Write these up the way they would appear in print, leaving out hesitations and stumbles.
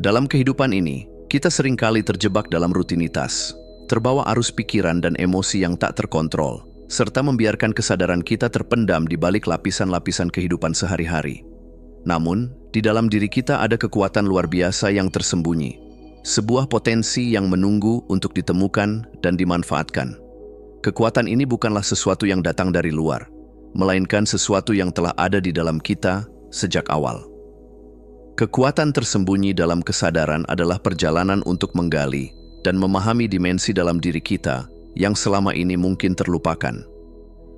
Dalam kehidupan ini, kita seringkali terjebak dalam rutinitas, terbawa arus pikiran dan emosi yang tak terkontrol, serta membiarkan kesadaran kita terpendam di balik lapisan-lapisan kehidupan sehari-hari. Namun, di dalam diri kita ada kekuatan luar biasa yang tersembunyi, sebuah potensi yang menunggu untuk ditemukan dan dimanfaatkan. Kekuatan ini bukanlah sesuatu yang datang dari luar, melainkan sesuatu yang telah ada di dalam kita sejak awal. Kekuatan tersembunyi dalam kesadaran adalah perjalanan untuk menggali dan memahami dimensi dalam diri kita yang selama ini mungkin terlupakan.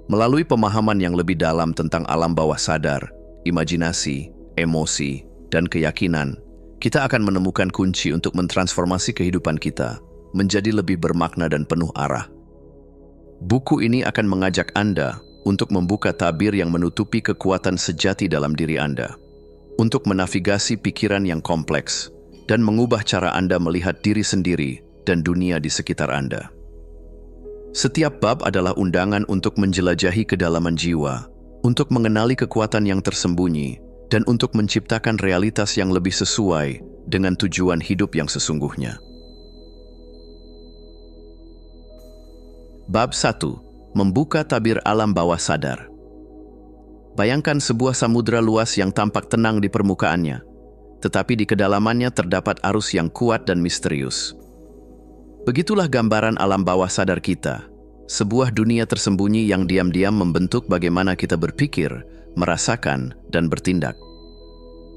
Melalui pemahaman yang lebih dalam tentang alam bawah sadar, imajinasi, emosi, dan keyakinan, kita akan menemukan kunci untuk mentransformasi kehidupan kita menjadi lebih bermakna dan penuh arah. Buku ini akan mengajak Anda untuk membuka tabir yang menutupi kekuatan sejati dalam diri Anda, untuk menavigasi pikiran yang kompleks, dan mengubah cara Anda melihat diri sendiri dan dunia di sekitar Anda. Setiap bab adalah undangan untuk menjelajahi kedalaman jiwa, untuk mengenali kekuatan yang tersembunyi, dan untuk menciptakan realitas yang lebih sesuai dengan tujuan hidup yang sesungguhnya. Bab 1. Membuka tabir alam bawah sadar. Bayangkan sebuah samudera luas yang tampak tenang di permukaannya, tetapi di kedalamannya terdapat arus yang kuat dan misterius. Begitulah gambaran alam bawah sadar kita, sebuah dunia tersembunyi yang diam-diam membentuk bagaimana kita berpikir, merasakan, dan bertindak.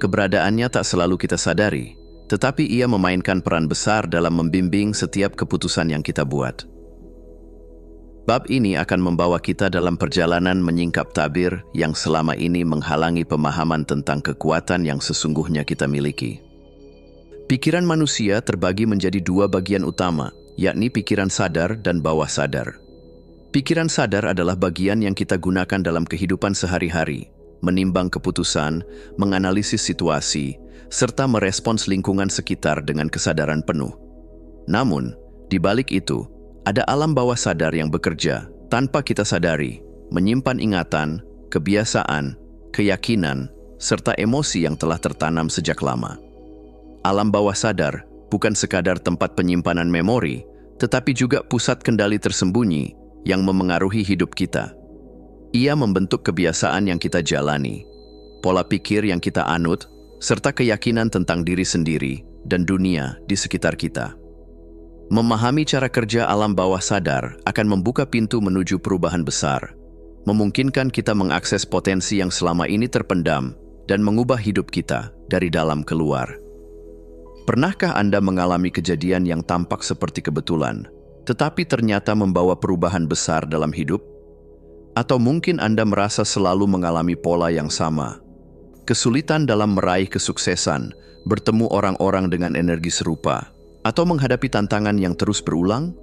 Keberadaannya tak selalu kita sadari, tetapi ia memainkan peran besar dalam membimbing setiap keputusan yang kita buat. Bab ini akan membawa kita dalam perjalanan menyingkap tabir yang selama ini menghalangi pemahaman tentang kekuatan yang sesungguhnya kita miliki. Pikiran manusia terbagi menjadi dua bagian utama, yakni pikiran sadar dan bawah sadar. Pikiran sadar adalah bagian yang kita gunakan dalam kehidupan sehari-hari, menimbang keputusan, menganalisis situasi, serta merespons lingkungan sekitar dengan kesadaran penuh. Namun, di balik itu, ada alam bawah sadar yang bekerja tanpa kita sadari, menyimpan ingatan, kebiasaan, keyakinan, serta emosi yang telah tertanam sejak lama. Alam bawah sadar bukan sekadar tempat penyimpanan memori, tetapi juga pusat kendali tersembunyi yang memengaruhi hidup kita. Ia membentuk kebiasaan yang kita jalani, pola pikir yang kita anut, serta keyakinan tentang diri sendiri dan dunia di sekitar kita. Memahami cara kerja alam bawah sadar akan membuka pintu menuju perubahan besar, memungkinkan kita mengakses potensi yang selama ini terpendam dan mengubah hidup kita dari dalam keluar. Pernahkah Anda mengalami kejadian yang tampak seperti kebetulan, tetapi ternyata membawa perubahan besar dalam hidup? Atau mungkin Anda merasa selalu mengalami pola yang sama, kesulitan dalam meraih kesuksesan, bertemu orang-orang dengan energi serupa, atau menghadapi tantangan yang terus berulang?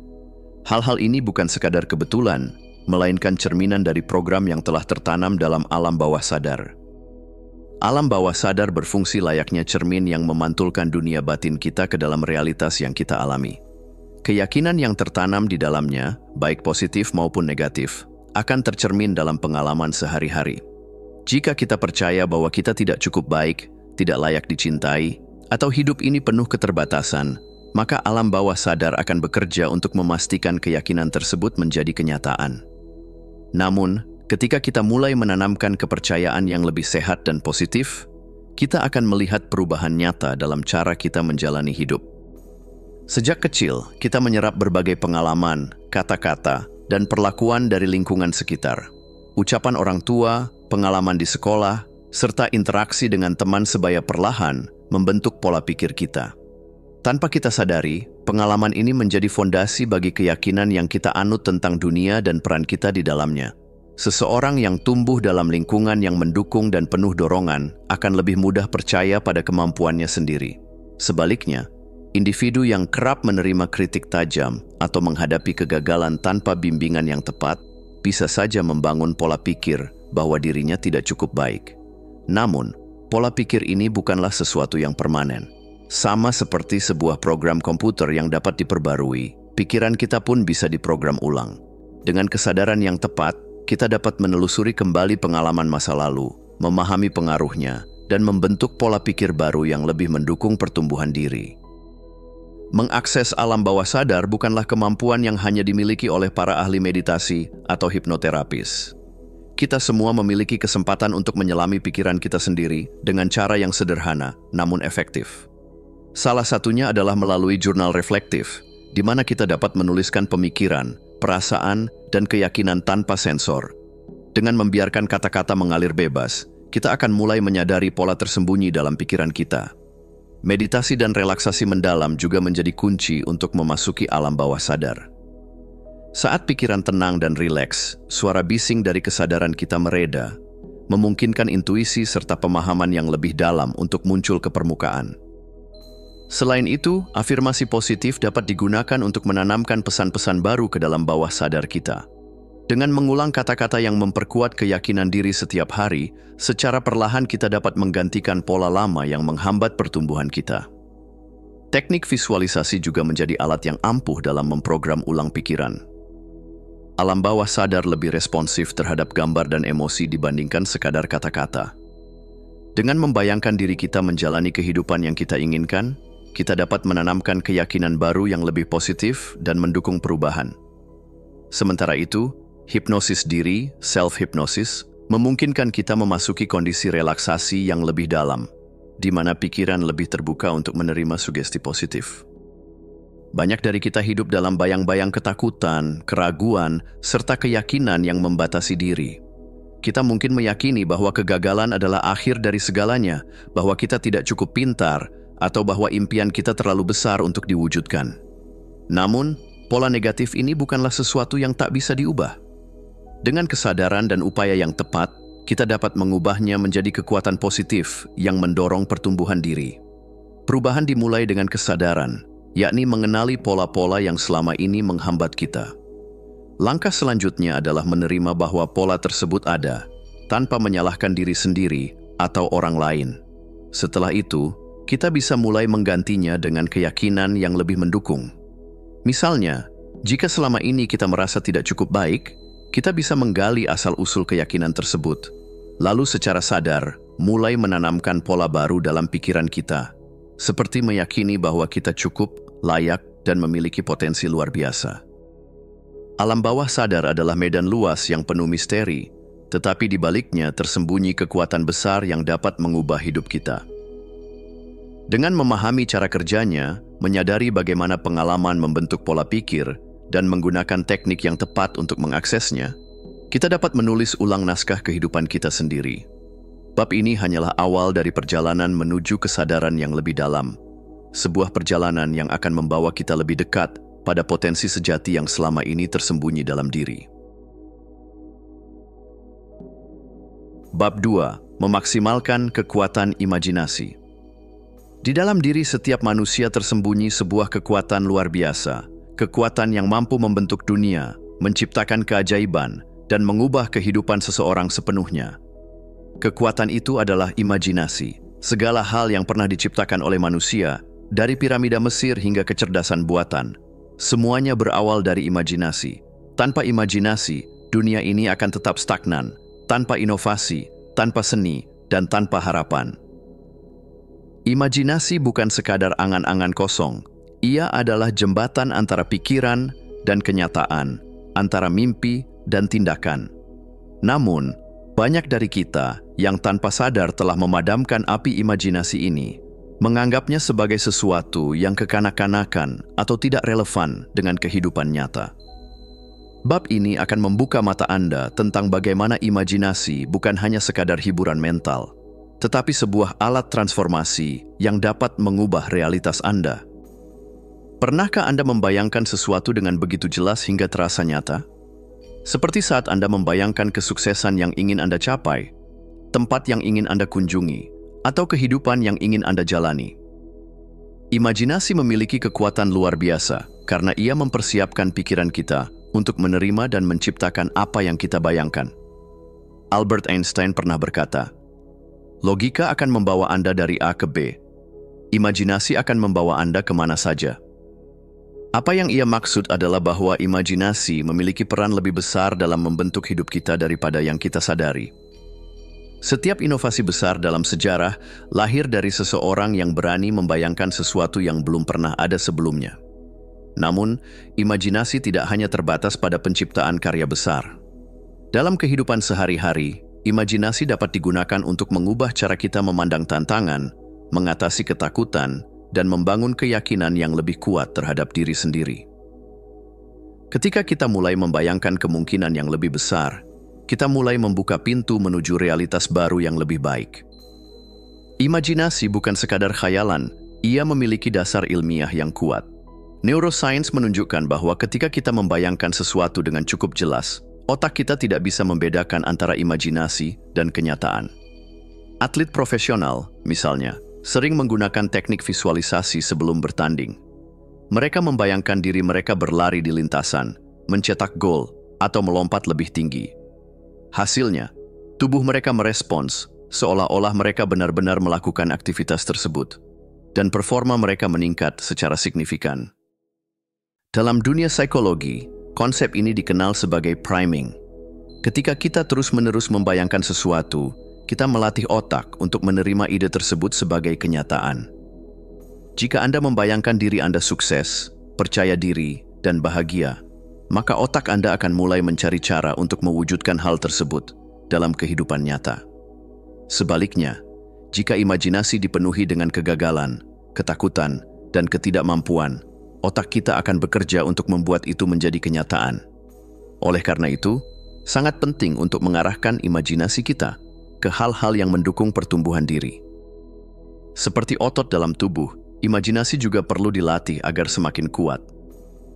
Hal-hal ini bukan sekadar kebetulan, melainkan cerminan dari program yang telah tertanam dalam alam bawah sadar. Alam bawah sadar berfungsi layaknya cermin yang memantulkan dunia batin kita ke dalam realitas yang kita alami. Keyakinan yang tertanam di dalamnya, baik positif maupun negatif, akan tercermin dalam pengalaman sehari-hari. Jika kita percaya bahwa kita tidak cukup baik, tidak layak dicintai, atau hidup ini penuh keterbatasan, maka alam bawah sadar akan bekerja untuk memastikan keyakinan tersebut menjadi kenyataan. Namun, ketika kita mulai menanamkan kepercayaan yang lebih sehat dan positif, kita akan melihat perubahan nyata dalam cara kita menjalani hidup. Sejak kecil, kita menyerap berbagai pengalaman, kata-kata, dan perlakuan dari lingkungan sekitar. Ucapan orang tua, pengalaman di sekolah, serta interaksi dengan teman sebaya perlahan membentuk pola pikir kita. Tanpa kita sadari, pengalaman ini menjadi fondasi bagi keyakinan yang kita anut tentang dunia dan peran kita di dalamnya. Seseorang yang tumbuh dalam lingkungan yang mendukung dan penuh dorongan akan lebih mudah percaya pada kemampuannya sendiri. Sebaliknya, individu yang kerap menerima kritik tajam atau menghadapi kegagalan tanpa bimbingan yang tepat bisa saja membangun pola pikir bahwa dirinya tidak cukup baik. Namun, pola pikir ini bukanlah sesuatu yang permanen. Sama seperti sebuah program komputer yang dapat diperbarui, pikiran kita pun bisa diprogram ulang. Dengan kesadaran yang tepat, kita dapat menelusuri kembali pengalaman masa lalu, memahami pengaruhnya, dan membentuk pola pikir baru yang lebih mendukung pertumbuhan diri. Mengakses alam bawah sadar bukanlah kemampuan yang hanya dimiliki oleh para ahli meditasi atau hipnoterapis. Kita semua memiliki kesempatan untuk menyelami pikiran kita sendiri dengan cara yang sederhana namun efektif. Salah satunya adalah melalui jurnal reflektif, di mana kita dapat menuliskan pemikiran, perasaan, dan keyakinan tanpa sensor. Dengan membiarkan kata-kata mengalir bebas, kita akan mulai menyadari pola tersembunyi dalam pikiran kita. Meditasi dan relaksasi mendalam juga menjadi kunci untuk memasuki alam bawah sadar. Saat pikiran tenang dan rileks, suara bising dari kesadaran kita mereda, memungkinkan intuisi serta pemahaman yang lebih dalam untuk muncul ke permukaan. Selain itu, afirmasi positif dapat digunakan untuk menanamkan pesan-pesan baru ke dalam bawah sadar kita. Dengan mengulang kata-kata yang memperkuat keyakinan diri setiap hari, secara perlahan kita dapat menggantikan pola lama yang menghambat pertumbuhan kita. Teknik visualisasi juga menjadi alat yang ampuh dalam memprogram ulang pikiran. Alam bawah sadar lebih responsif terhadap gambar dan emosi dibandingkan sekadar kata-kata. Dengan membayangkan diri kita menjalani kehidupan yang kita inginkan, kita dapat menanamkan keyakinan baru yang lebih positif dan mendukung perubahan. Sementara itu, hipnosis diri, self-hypnosis, memungkinkan kita memasuki kondisi relaksasi yang lebih dalam, di mana pikiran lebih terbuka untuk menerima sugesti positif. Banyak dari kita hidup dalam bayang-bayang ketakutan, keraguan, serta keyakinan yang membatasi diri. Kita mungkin meyakini bahwa kegagalan adalah akhir dari segalanya, bahwa kita tidak cukup pintar, atau bahwa impian kita terlalu besar untuk diwujudkan. Namun, pola negatif ini bukanlah sesuatu yang tak bisa diubah. Dengan kesadaran dan upaya yang tepat, kita dapat mengubahnya menjadi kekuatan positif yang mendorong pertumbuhan diri. Perubahan dimulai dengan kesadaran, yakni mengenali pola-pola yang selama ini menghambat kita. Langkah selanjutnya adalah menerima bahwa pola tersebut ada, tanpa menyalahkan diri sendiri atau orang lain. Setelah itu, kita bisa mulai menggantinya dengan keyakinan yang lebih mendukung. Misalnya, jika selama ini kita merasa tidak cukup baik, kita bisa menggali asal-usul keyakinan tersebut, lalu secara sadar mulai menanamkan pola baru dalam pikiran kita, seperti meyakini bahwa kita cukup, layak, dan memiliki potensi luar biasa. Alam bawah sadar adalah medan luas yang penuh misteri, tetapi di baliknya tersembunyi kekuatan besar yang dapat mengubah hidup kita. Dengan memahami cara kerjanya, menyadari bagaimana pengalaman membentuk pola pikir, dan menggunakan teknik yang tepat untuk mengaksesnya, kita dapat menulis ulang naskah kehidupan kita sendiri. Bab ini hanyalah awal dari perjalanan menuju kesadaran yang lebih dalam, sebuah perjalanan yang akan membawa kita lebih dekat pada potensi sejati yang selama ini tersembunyi dalam diri. Bab 2. Memaksimalkan kekuatan imajinasi. Di dalam diri setiap manusia tersembunyi sebuah kekuatan luar biasa, kekuatan yang mampu membentuk dunia, menciptakan keajaiban, dan mengubah kehidupan seseorang sepenuhnya. Kekuatan itu adalah imajinasi. Segala hal yang pernah diciptakan oleh manusia, dari piramida Mesir hingga kecerdasan buatan, semuanya berawal dari imajinasi. Tanpa imajinasi, dunia ini akan tetap stagnan, tanpa inovasi, tanpa seni, dan tanpa harapan. Imajinasi bukan sekadar angan-angan kosong. Ia adalah jembatan antara pikiran dan kenyataan, antara mimpi dan tindakan. Namun, banyak dari kita yang tanpa sadar telah memadamkan api imajinasi ini, menganggapnya sebagai sesuatu yang kekanak-kanakan atau tidak relevan dengan kehidupan nyata. Bab ini akan membuka mata Anda tentang bagaimana imajinasi bukan hanya sekadar hiburan mental, tetapi sebuah alat transformasi yang dapat mengubah realitas Anda. Pernahkah Anda membayangkan sesuatu dengan begitu jelas hingga terasa nyata? Seperti saat Anda membayangkan kesuksesan yang ingin Anda capai, tempat yang ingin Anda kunjungi, atau kehidupan yang ingin Anda jalani. Imajinasi memiliki kekuatan luar biasa karena ia mempersiapkan pikiran kita untuk menerima dan menciptakan apa yang kita bayangkan. Albert Einstein pernah berkata, "Logika akan membawa Anda dari A ke B. Imajinasi akan membawa Anda kemana saja." Apa yang ia maksud adalah bahwa imajinasi memiliki peran lebih besar dalam membentuk hidup kita daripada yang kita sadari. Setiap inovasi besar dalam sejarah lahir dari seseorang yang berani membayangkan sesuatu yang belum pernah ada sebelumnya. Namun, imajinasi tidak hanya terbatas pada penciptaan karya besar. Dalam kehidupan sehari-hari, imajinasi dapat digunakan untuk mengubah cara kita memandang tantangan, mengatasi ketakutan, dan membangun keyakinan yang lebih kuat terhadap diri sendiri. Ketika kita mulai membayangkan kemungkinan yang lebih besar, kita mulai membuka pintu menuju realitas baru yang lebih baik. Imajinasi bukan sekadar khayalan, ia memiliki dasar ilmiah yang kuat. Neuroscience menunjukkan bahwa ketika kita membayangkan sesuatu dengan cukup jelas, otak kita tidak bisa membedakan antara imajinasi dan kenyataan. Atlet profesional, misalnya, sering menggunakan teknik visualisasi sebelum bertanding. Mereka membayangkan diri mereka berlari di lintasan, mencetak gol, atau melompat lebih tinggi. Hasilnya, tubuh mereka merespons, seolah-olah mereka benar-benar melakukan aktivitas tersebut, dan performa mereka meningkat secara signifikan. Dalam dunia psikologi, konsep ini dikenal sebagai priming. Ketika kita terus-menerus membayangkan sesuatu, kita melatih otak untuk menerima ide tersebut sebagai kenyataan. Jika Anda membayangkan diri Anda sukses, percaya diri, dan bahagia, maka otak Anda akan mulai mencari cara untuk mewujudkan hal tersebut dalam kehidupan nyata. Sebaliknya, jika imajinasi dipenuhi dengan kegagalan, ketakutan, dan ketidakmampuan, otak kita akan bekerja untuk membuat itu menjadi kenyataan. Oleh karena itu, sangat penting untuk mengarahkan imajinasi kita ke hal-hal yang mendukung pertumbuhan diri. Seperti otot dalam tubuh, imajinasi juga perlu dilatih agar semakin kuat.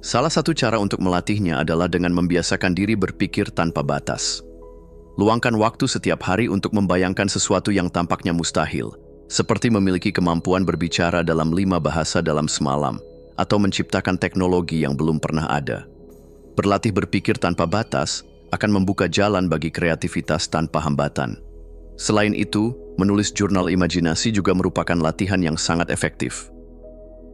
Salah satu cara untuk melatihnya adalah dengan membiasakan diri berpikir tanpa batas. Luangkan waktu setiap hari untuk membayangkan sesuatu yang tampaknya mustahil, seperti memiliki kemampuan berbicara dalam 5 bahasa dalam semalam, atau menciptakan teknologi yang belum pernah ada. Berlatih berpikir tanpa batas akan membuka jalan bagi kreativitas tanpa hambatan. Selain itu, menulis jurnal imajinasi juga merupakan latihan yang sangat efektif.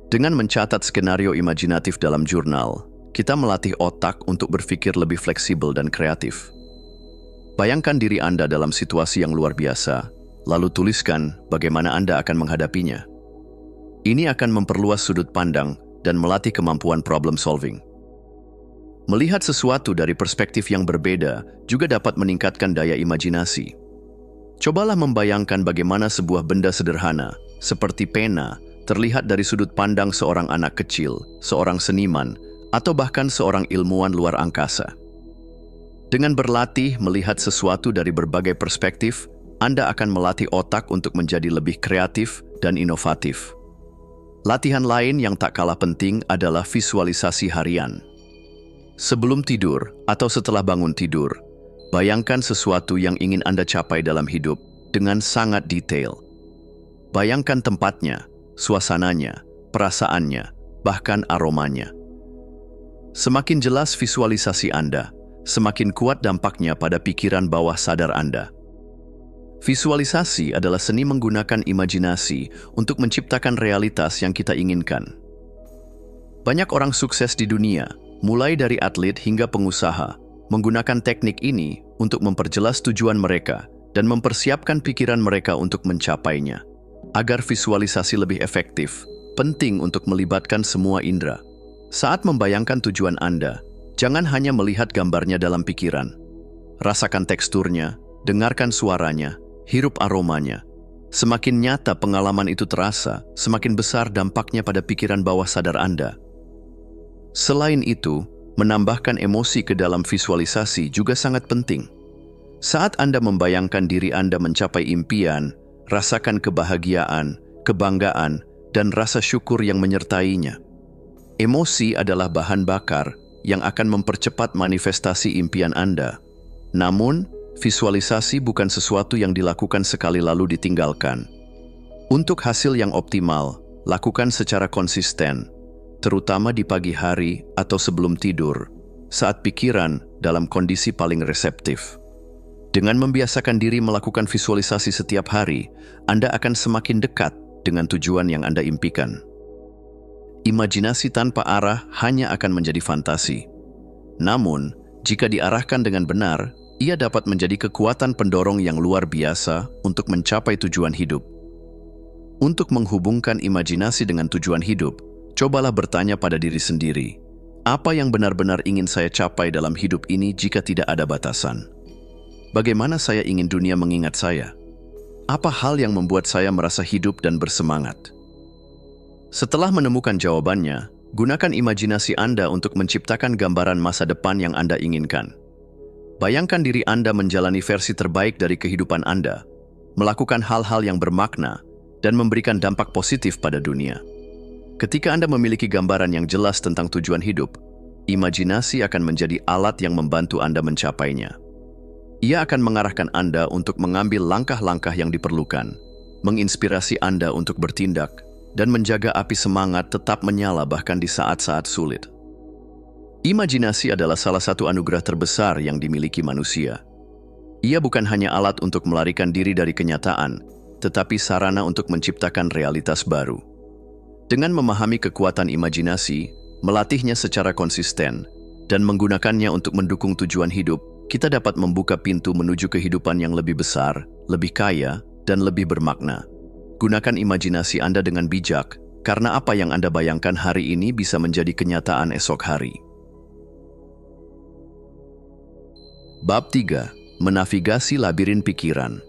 Dengan mencatat skenario imajinatif dalam jurnal, kita melatih otak untuk berpikir lebih fleksibel dan kreatif. Bayangkan diri Anda dalam situasi yang luar biasa, lalu tuliskan bagaimana Anda akan menghadapinya. Ini akan memperluas sudut pandang dan melatih kemampuan problem solving. Melihat sesuatu dari perspektif yang berbeda juga dapat meningkatkan daya imajinasi. Cobalah membayangkan bagaimana sebuah benda sederhana, seperti pena, terlihat dari sudut pandang seorang anak kecil, seorang seniman, atau bahkan seorang ilmuwan luar angkasa. Dengan berlatih melihat sesuatu dari berbagai perspektif, Anda akan melatih otak untuk menjadi lebih kreatif dan inovatif. Latihan lain yang tak kalah penting adalah visualisasi harian. Sebelum tidur atau setelah bangun tidur, bayangkan sesuatu yang ingin Anda capai dalam hidup dengan sangat detail. Bayangkan tempatnya, suasananya, perasaannya, bahkan aromanya. Semakin jelas visualisasi Anda, semakin kuat dampaknya pada pikiran bawah sadar Anda. Visualisasi adalah seni menggunakan imajinasi untuk menciptakan realitas yang kita inginkan. Banyak orang sukses di dunia, mulai dari atlet hingga pengusaha, menggunakan teknik ini untuk memperjelas tujuan mereka dan mempersiapkan pikiran mereka untuk mencapainya. Agar visualisasi lebih efektif, penting untuk melibatkan semua indera. Saat membayangkan tujuan Anda, jangan hanya melihat gambarnya dalam pikiran. Rasakan teksturnya, dengarkan suaranya, hirup aromanya. Semakin nyata pengalaman itu terasa, semakin besar dampaknya pada pikiran bawah sadar Anda. Selain itu, menambahkan emosi ke dalam visualisasi juga sangat penting. Saat Anda membayangkan diri Anda mencapai impian, rasakan kebahagiaan, kebanggaan, dan rasa syukur yang menyertainya. Emosi adalah bahan bakar yang akan mempercepat manifestasi impian Anda. Namun, visualisasi bukan sesuatu yang dilakukan sekali lalu ditinggalkan. Untuk hasil yang optimal, lakukan secara konsisten, terutama di pagi hari atau sebelum tidur, saat pikiran dalam kondisi paling reseptif. Dengan membiasakan diri melakukan visualisasi setiap hari, Anda akan semakin dekat dengan tujuan yang Anda impikan. Imajinasi tanpa arah hanya akan menjadi fantasi. Namun, jika diarahkan dengan benar, Ia dapat menjadi kekuatan pendorong yang luar biasa untuk mencapai tujuan hidup. Untuk menghubungkan imajinasi dengan tujuan hidup, cobalah bertanya pada diri sendiri, apa yang benar-benar ingin saya capai dalam hidup ini jika tidak ada batasan? Bagaimana saya ingin dunia mengingat saya? Apa hal yang membuat saya merasa hidup dan bersemangat? Setelah menemukan jawabannya, gunakan imajinasi Anda untuk menciptakan gambaran masa depan yang Anda inginkan. Bayangkan diri Anda menjalani versi terbaik dari kehidupan Anda, melakukan hal-hal yang bermakna, dan memberikan dampak positif pada dunia. Ketika Anda memiliki gambaran yang jelas tentang tujuan hidup, imajinasi akan menjadi alat yang membantu Anda mencapainya. Ia akan mengarahkan Anda untuk mengambil langkah-langkah yang diperlukan, menginspirasi Anda untuk bertindak, dan menjaga api semangat tetap menyala bahkan di saat-saat sulit. Imajinasi adalah salah satu anugerah terbesar yang dimiliki manusia. Ia bukan hanya alat untuk melarikan diri dari kenyataan, tetapi sarana untuk menciptakan realitas baru. Dengan memahami kekuatan imajinasi, melatihnya secara konsisten, dan menggunakannya untuk mendukung tujuan hidup, kita dapat membuka pintu menuju kehidupan yang lebih besar, lebih kaya, dan lebih bermakna. Gunakan imajinasi Anda dengan bijak, karena apa yang Anda bayangkan hari ini bisa menjadi kenyataan esok hari. Bab 3. Menavigasi labirin pikiran.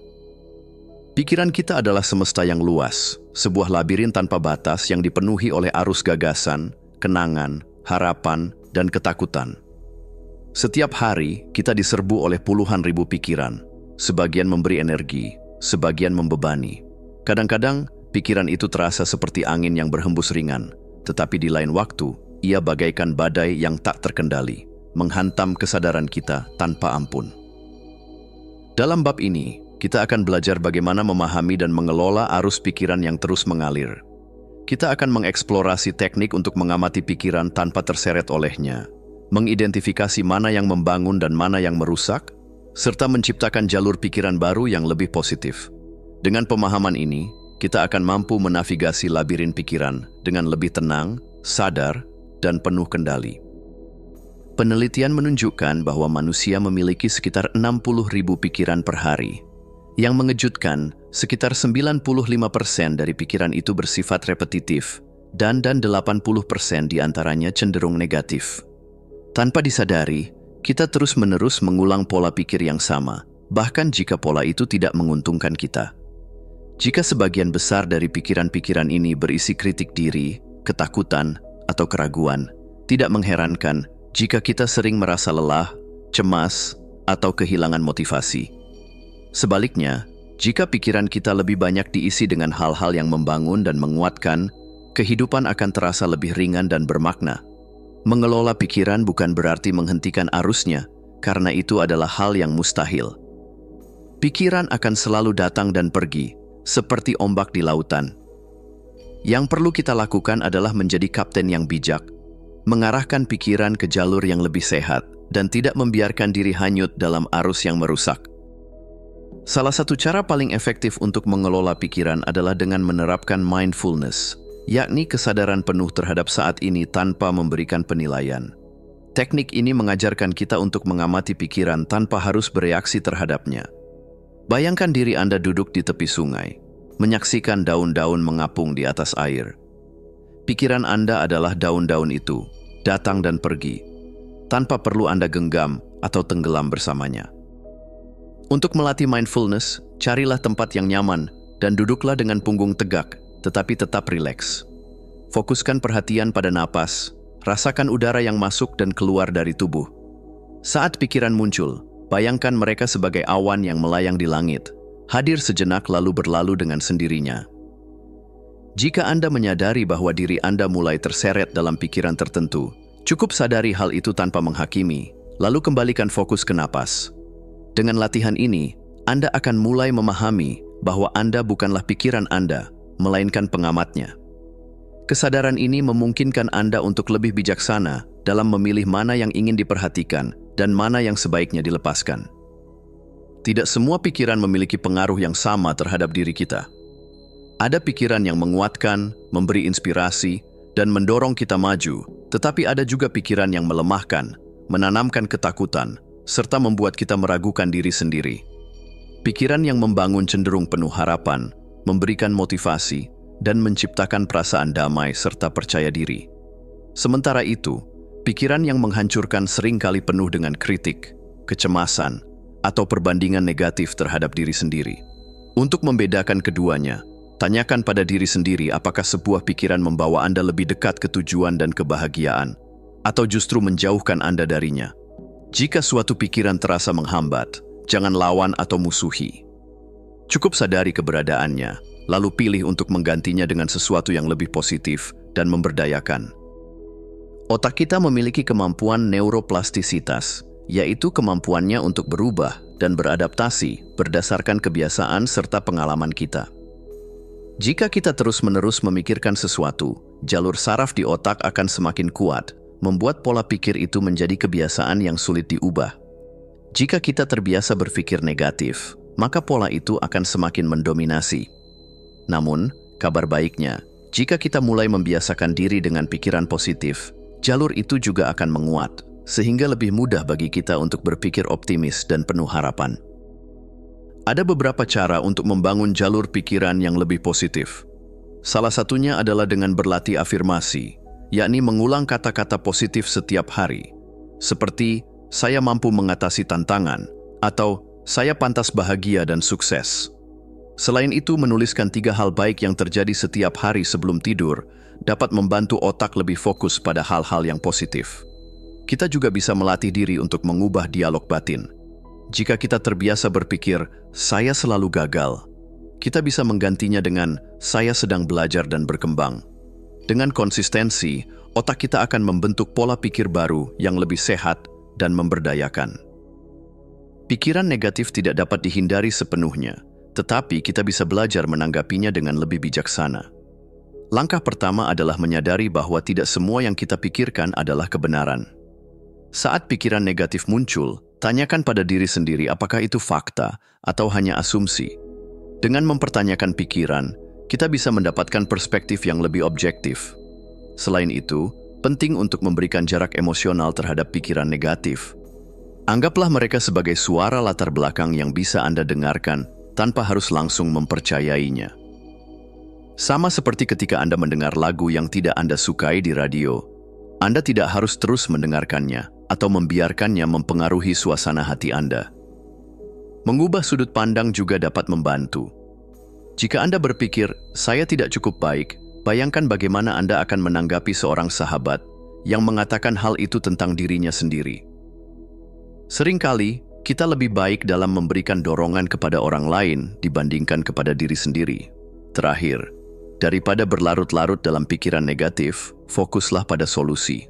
Pikiran kita adalah semesta yang luas, sebuah labirin tanpa batas yang dipenuhi oleh arus gagasan, kenangan, harapan, dan ketakutan. Setiap hari, kita diserbu oleh puluhan ribu pikiran. Sebagian memberi energi, sebagian membebani. Kadang-kadang, pikiran itu terasa seperti angin yang berhembus ringan, tetapi di lain waktu, ia bagaikan badai yang tak terkendali, menghantam kesadaran kita tanpa ampun. Dalam bab ini, kita akan belajar bagaimana memahami dan mengelola arus pikiran yang terus mengalir. Kita akan mengeksplorasi teknik untuk mengamati pikiran tanpa terseret olehnya, mengidentifikasi mana yang membangun dan mana yang merusak, serta menciptakan jalur pikiran baru yang lebih positif. Dengan pemahaman ini, kita akan mampu menavigasi labirin pikiran dengan lebih tenang, sadar, dan penuh kendali. Penelitian menunjukkan bahwa manusia memiliki sekitar 60.000 pikiran per hari. Yang mengejutkan, sekitar 95% dari pikiran itu bersifat repetitif, dan 80% diantaranya cenderung negatif. Tanpa disadari, kita terus-menerus mengulang pola pikir yang sama, bahkan jika pola itu tidak menguntungkan kita. Jika sebagian besar dari pikiran-pikiran ini berisi kritik diri, ketakutan, atau keraguan, tidak mengherankan jika kita sering merasa lelah, cemas, atau kehilangan motivasi. Sebaliknya, jika pikiran kita lebih banyak diisi dengan hal-hal yang membangun dan menguatkan, kehidupan akan terasa lebih ringan dan bermakna. Mengelola pikiran bukan berarti menghentikan arusnya, karena itu adalah hal yang mustahil. Pikiran akan selalu datang dan pergi, seperti ombak di lautan. Yang perlu kita lakukan adalah menjadi kapten yang bijak, mengarahkan pikiran ke jalur yang lebih sehat, dan tidak membiarkan diri hanyut dalam arus yang merusak. Salah satu cara paling efektif untuk mengelola pikiran adalah dengan menerapkan mindfulness, yakni kesadaran penuh terhadap saat ini tanpa memberikan penilaian. Teknik ini mengajarkan kita untuk mengamati pikiran tanpa harus bereaksi terhadapnya. Bayangkan diri Anda duduk di tepi sungai, menyaksikan daun-daun mengapung di atas air. Pikiran Anda adalah daun-daun itu, datang dan pergi, tanpa perlu Anda genggam atau tenggelam bersamanya. Untuk melatih mindfulness, carilah tempat yang nyaman dan duduklah dengan punggung tegak, tetapi tetap rileks. Fokuskan perhatian pada napas, rasakan udara yang masuk dan keluar dari tubuh. Saat pikiran muncul, bayangkan mereka sebagai awan yang melayang di langit, hadir sejenak lalu berlalu dengan sendirinya. Jika Anda menyadari bahwa diri Anda mulai terseret dalam pikiran tertentu, cukup sadari hal itu tanpa menghakimi, lalu kembalikan fokus ke napas. Dengan latihan ini, Anda akan mulai memahami bahwa Anda bukanlah pikiran Anda, melainkan pengamatnya. Kesadaran ini memungkinkan Anda untuk lebih bijaksana dalam memilih mana yang ingin diperhatikan dan mana yang sebaiknya dilepaskan. Tidak semua pikiran memiliki pengaruh yang sama terhadap diri kita. Ada pikiran yang menguatkan, memberi inspirasi, dan mendorong kita maju, tetapi ada juga pikiran yang melemahkan, menanamkan ketakutan, serta membuat kita meragukan diri sendiri. Pikiran yang membangun cenderung penuh harapan, memberikan motivasi, dan menciptakan perasaan damai serta percaya diri. Sementara itu, pikiran yang menghancurkan seringkali penuh dengan kritik, kecemasan, atau perbandingan negatif terhadap diri sendiri. Untuk membedakan keduanya, tanyakan pada diri sendiri apakah sebuah pikiran membawa Anda lebih dekat ke tujuan dan kebahagiaan, atau justru menjauhkan Anda darinya. Jika suatu pikiran terasa menghambat, jangan lawan atau musuhi. Cukup sadari keberadaannya, lalu pilih untuk menggantinya dengan sesuatu yang lebih positif dan memberdayakan. Otak kita memiliki kemampuan neuroplastisitas, yaitu kemampuannya untuk berubah dan beradaptasi berdasarkan kebiasaan serta pengalaman kita. Jika kita terus-menerus memikirkan sesuatu, jalur saraf di otak akan semakin kuat, membuat pola pikir itu menjadi kebiasaan yang sulit diubah. Jika kita terbiasa berpikir negatif, maka pola itu akan semakin mendominasi. Namun, kabar baiknya, jika kita mulai membiasakan diri dengan pikiran positif, jalur itu juga akan menguat, sehingga lebih mudah bagi kita untuk berpikir optimis dan penuh harapan. Ada beberapa cara untuk membangun jalur pikiran yang lebih positif. Salah satunya adalah dengan berlatih afirmasi, yakni mengulang kata-kata positif setiap hari, seperti "saya mampu mengatasi tantangan" atau "saya pantas bahagia dan sukses". Selain itu, menuliskan 3 hal baik yang terjadi setiap hari sebelum tidur dapat membantu otak lebih fokus pada hal-hal yang positif. Kita juga bisa melatih diri untuk mengubah dialog batin. Jika kita terbiasa berpikir, "saya selalu gagal", kita bisa menggantinya dengan "saya sedang belajar dan berkembang". Dengan konsistensi, otak kita akan membentuk pola pikir baru yang lebih sehat dan memberdayakan. Pikiran negatif tidak dapat dihindari sepenuhnya, tetapi kita bisa belajar menanggapinya dengan lebih bijaksana. Langkah pertama adalah menyadari bahwa tidak semua yang kita pikirkan adalah kebenaran. Saat pikiran negatif muncul, tanyakan pada diri sendiri apakah itu fakta atau hanya asumsi. Dengan mempertanyakan pikiran, kita bisa mendapatkan perspektif yang lebih objektif. Selain itu, penting untuk memberikan jarak emosional terhadap pikiran negatif. Anggaplah mereka sebagai suara latar belakang yang bisa Anda dengarkan tanpa harus langsung mempercayainya. Sama seperti ketika Anda mendengar lagu yang tidak Anda sukai di radio, Anda tidak harus terus mendengarkannya atau membiarkannya mempengaruhi suasana hati Anda. Mengubah sudut pandang juga dapat membantu. Jika Anda berpikir, "saya tidak cukup baik", bayangkan bagaimana Anda akan menanggapi seorang sahabat yang mengatakan hal itu tentang dirinya sendiri. Seringkali, kita lebih baik dalam memberikan dorongan kepada orang lain dibandingkan kepada diri sendiri. Terakhir, daripada berlarut-larut dalam pikiran negatif, fokuslah pada solusi.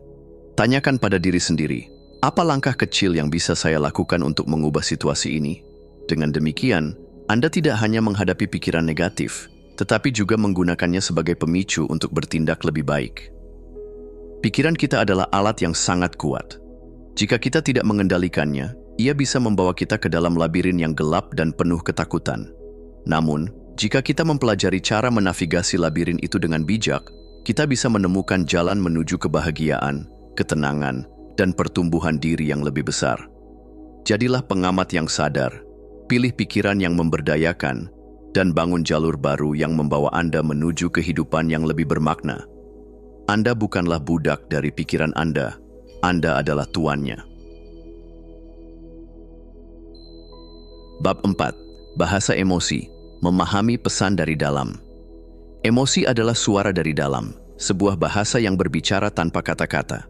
Tanyakan pada diri sendiri, apa langkah kecil yang bisa saya lakukan untuk mengubah situasi ini? Dengan demikian, Anda tidak hanya menghadapi pikiran negatif, tetapi juga menggunakannya sebagai pemicu untuk bertindak lebih baik. Pikiran kita adalah alat yang sangat kuat. Jika kita tidak mengendalikannya, ia bisa membawa kita ke dalam labirin yang gelap dan penuh ketakutan. Namun, jika kita mempelajari cara menavigasi labirin itu dengan bijak, kita bisa menemukan jalan menuju kebahagiaan, ketenangan, dan pertumbuhan diri yang lebih besar. Jadilah pengamat yang sadar, pilih pikiran yang memberdayakan, dan bangun jalur baru yang membawa Anda menuju kehidupan yang lebih bermakna. Anda bukanlah budak dari pikiran Anda adalah tuannya. Bab 4. Bahasa emosi, memahami pesan dari dalam. Emosi adalah suara dari dalam, sebuah bahasa yang berbicara tanpa kata-kata.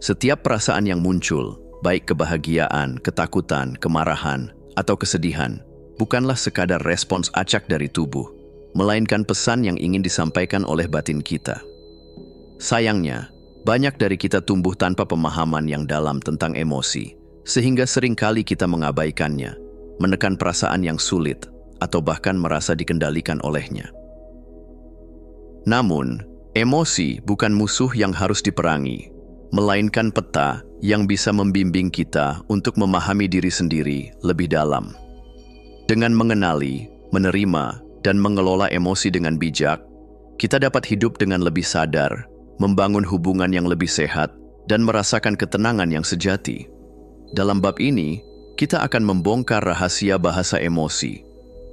Setiap perasaan yang muncul, baik kebahagiaan, ketakutan, kemarahan, atau kesedihan, bukanlah sekadar respons acak dari tubuh, melainkan pesan yang ingin disampaikan oleh batin kita. Sayangnya, banyak dari kita tumbuh tanpa pemahaman yang dalam tentang emosi, sehingga seringkali kita mengabaikannya, menekan perasaan yang sulit, atau bahkan merasa dikendalikan olehnya. Namun, emosi bukan musuh yang harus diperangi, melainkan peta yang bisa membimbing kita untuk memahami diri sendiri lebih dalam. Dengan mengenali, menerima, dan mengelola emosi dengan bijak, kita dapat hidup dengan lebih sadar, membangun hubungan yang lebih sehat, dan merasakan ketenangan yang sejati. Dalam bab ini, kita akan membongkar rahasia bahasa emosi,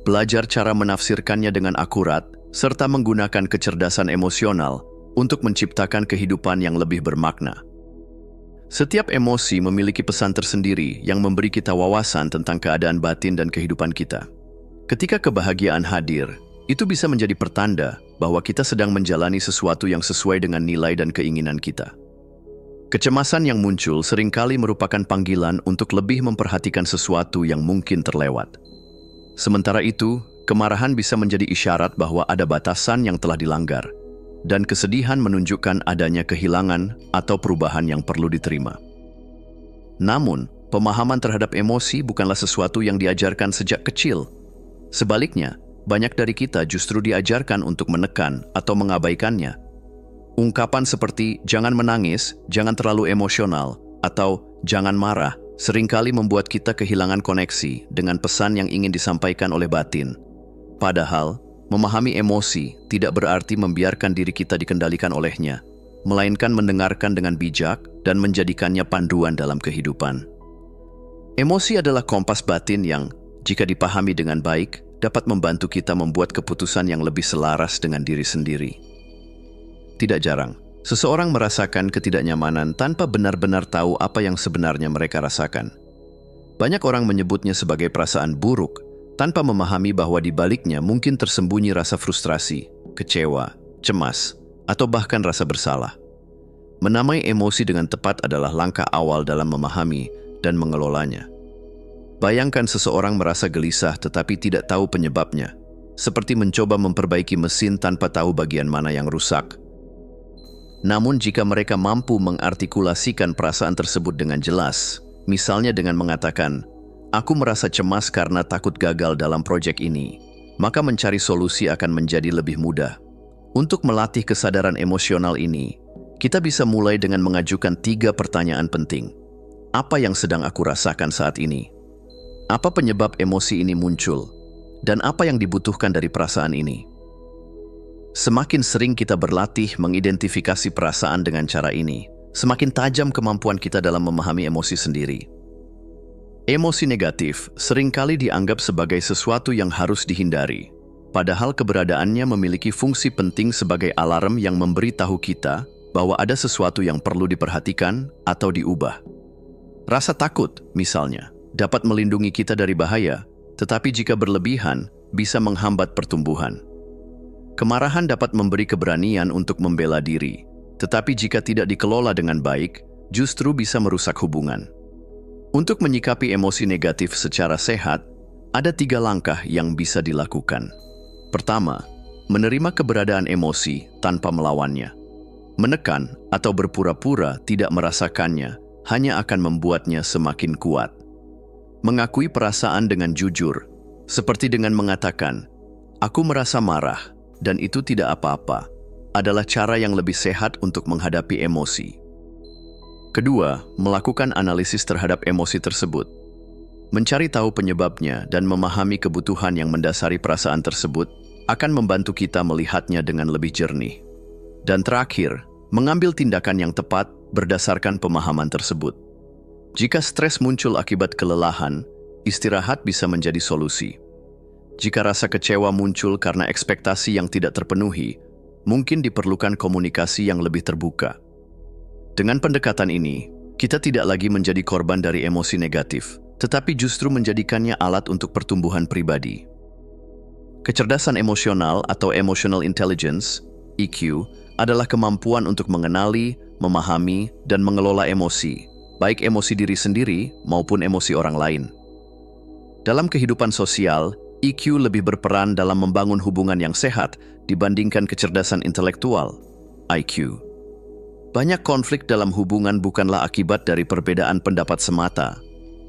belajar cara menafsirkannya dengan akurat, serta menggunakan kecerdasan emosional untuk menciptakan kehidupan yang lebih bermakna. Setiap emosi memiliki pesan tersendiri yang memberi kita wawasan tentang keadaan batin dan kehidupan kita. Ketika kebahagiaan hadir, itu bisa menjadi pertanda bahwa kita sedang menjalani sesuatu yang sesuai dengan nilai dan keinginan kita. Kecemasan yang muncul seringkali merupakan panggilan untuk lebih memperhatikan sesuatu yang mungkin terlewat. Sementara itu, kemarahan bisa menjadi isyarat bahwa ada batasan yang telah dilanggar, dan kesedihan menunjukkan adanya kehilangan atau perubahan yang perlu diterima. Namun, pemahaman terhadap emosi bukanlah sesuatu yang diajarkan sejak kecil. Sebaliknya, banyak dari kita justru diajarkan untuk menekan atau mengabaikannya. Ungkapan seperti "jangan menangis", "jangan terlalu emosional", atau "jangan marah" seringkali membuat kita kehilangan koneksi dengan pesan yang ingin disampaikan oleh batin. Padahal, memahami emosi tidak berarti membiarkan diri kita dikendalikan olehnya, melainkan mendengarkan dengan bijak dan menjadikannya panduan dalam kehidupan. Emosi adalah kompas batin yang, jika dipahami dengan baik, dapat membantu kita membuat keputusan yang lebih selaras dengan diri sendiri. Tidak jarang, seseorang merasakan ketidaknyamanan tanpa benar-benar tahu apa yang sebenarnya mereka rasakan. Banyak orang menyebutnya sebagai perasaan buruk, tanpa memahami bahwa di baliknya mungkin tersembunyi rasa frustrasi, kecewa, cemas, atau bahkan rasa bersalah. Menamai emosi dengan tepat adalah langkah awal dalam memahami dan mengelolanya. Bayangkan seseorang merasa gelisah tetapi tidak tahu penyebabnya, seperti mencoba memperbaiki mesin tanpa tahu bagian mana yang rusak. Namun jika mereka mampu mengartikulasikan perasaan tersebut dengan jelas, misalnya dengan mengatakan, "Aku merasa cemas karena takut gagal dalam proyek ini," maka mencari solusi akan menjadi lebih mudah. Untuk melatih kesadaran emosional ini, kita bisa mulai dengan mengajukan 3 pertanyaan penting. Apa yang sedang aku rasakan saat ini? Apa penyebab emosi ini muncul? Dan apa yang dibutuhkan dari perasaan ini? Semakin sering kita berlatih mengidentifikasi perasaan dengan cara ini, semakin tajam kemampuan kita dalam memahami emosi sendiri. Emosi negatif seringkali dianggap sebagai sesuatu yang harus dihindari, padahal keberadaannya memiliki fungsi penting sebagai alarm yang memberitahu kita bahwa ada sesuatu yang perlu diperhatikan atau diubah. Rasa takut, misalnya, dapat melindungi kita dari bahaya, tetapi jika berlebihan, bisa menghambat pertumbuhan. Kemarahan dapat memberi keberanian untuk membela diri, tetapi jika tidak dikelola dengan baik, justru bisa merusak hubungan. Untuk menyikapi emosi negatif secara sehat, ada 3 langkah yang bisa dilakukan. Pertama, menerima keberadaan emosi tanpa melawannya. Menekan atau berpura-pura tidak merasakannya hanya akan membuatnya semakin kuat. Mengakui perasaan dengan jujur, seperti dengan mengatakan, "Aku merasa marah, dan itu tidak apa-apa," adalah cara yang lebih sehat untuk menghadapi emosi. Kedua, melakukan analisis terhadap emosi tersebut. Mencari tahu penyebabnya dan memahami kebutuhan yang mendasari perasaan tersebut akan membantu kita melihatnya dengan lebih jernih. Dan terakhir, mengambil tindakan yang tepat berdasarkan pemahaman tersebut. Jika stres muncul akibat kelelahan, istirahat bisa menjadi solusi. Jika rasa kecewa muncul karena ekspektasi yang tidak terpenuhi, mungkin diperlukan komunikasi yang lebih terbuka. Dengan pendekatan ini, kita tidak lagi menjadi korban dari emosi negatif, tetapi justru menjadikannya alat untuk pertumbuhan pribadi. Kecerdasan emosional atau emotional intelligence, EQ, adalah kemampuan untuk mengenali, memahami, dan mengelola emosi, baik emosi diri sendiri maupun emosi orang lain. Dalam kehidupan sosial, EQ lebih berperan dalam membangun hubungan yang sehat dibandingkan kecerdasan intelektual, IQ. Banyak konflik dalam hubungan bukanlah akibat dari perbedaan pendapat semata,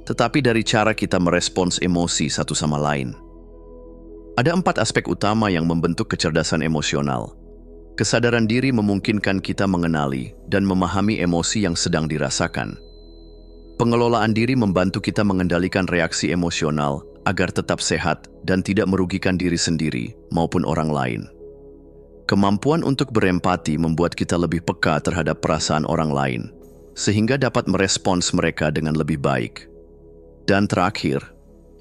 tetapi dari cara kita merespons emosi satu sama lain. Ada 4 aspek utama yang membentuk kecerdasan emosional. Kesadaran diri memungkinkan kita mengenali dan memahami emosi yang sedang dirasakan. Pengelolaan diri membantu kita mengendalikan reaksi emosional agar tetap sehat dan tidak merugikan diri sendiri maupun orang lain. Kemampuan untuk berempati membuat kita lebih peka terhadap perasaan orang lain, sehingga dapat merespons mereka dengan lebih baik. Dan terakhir,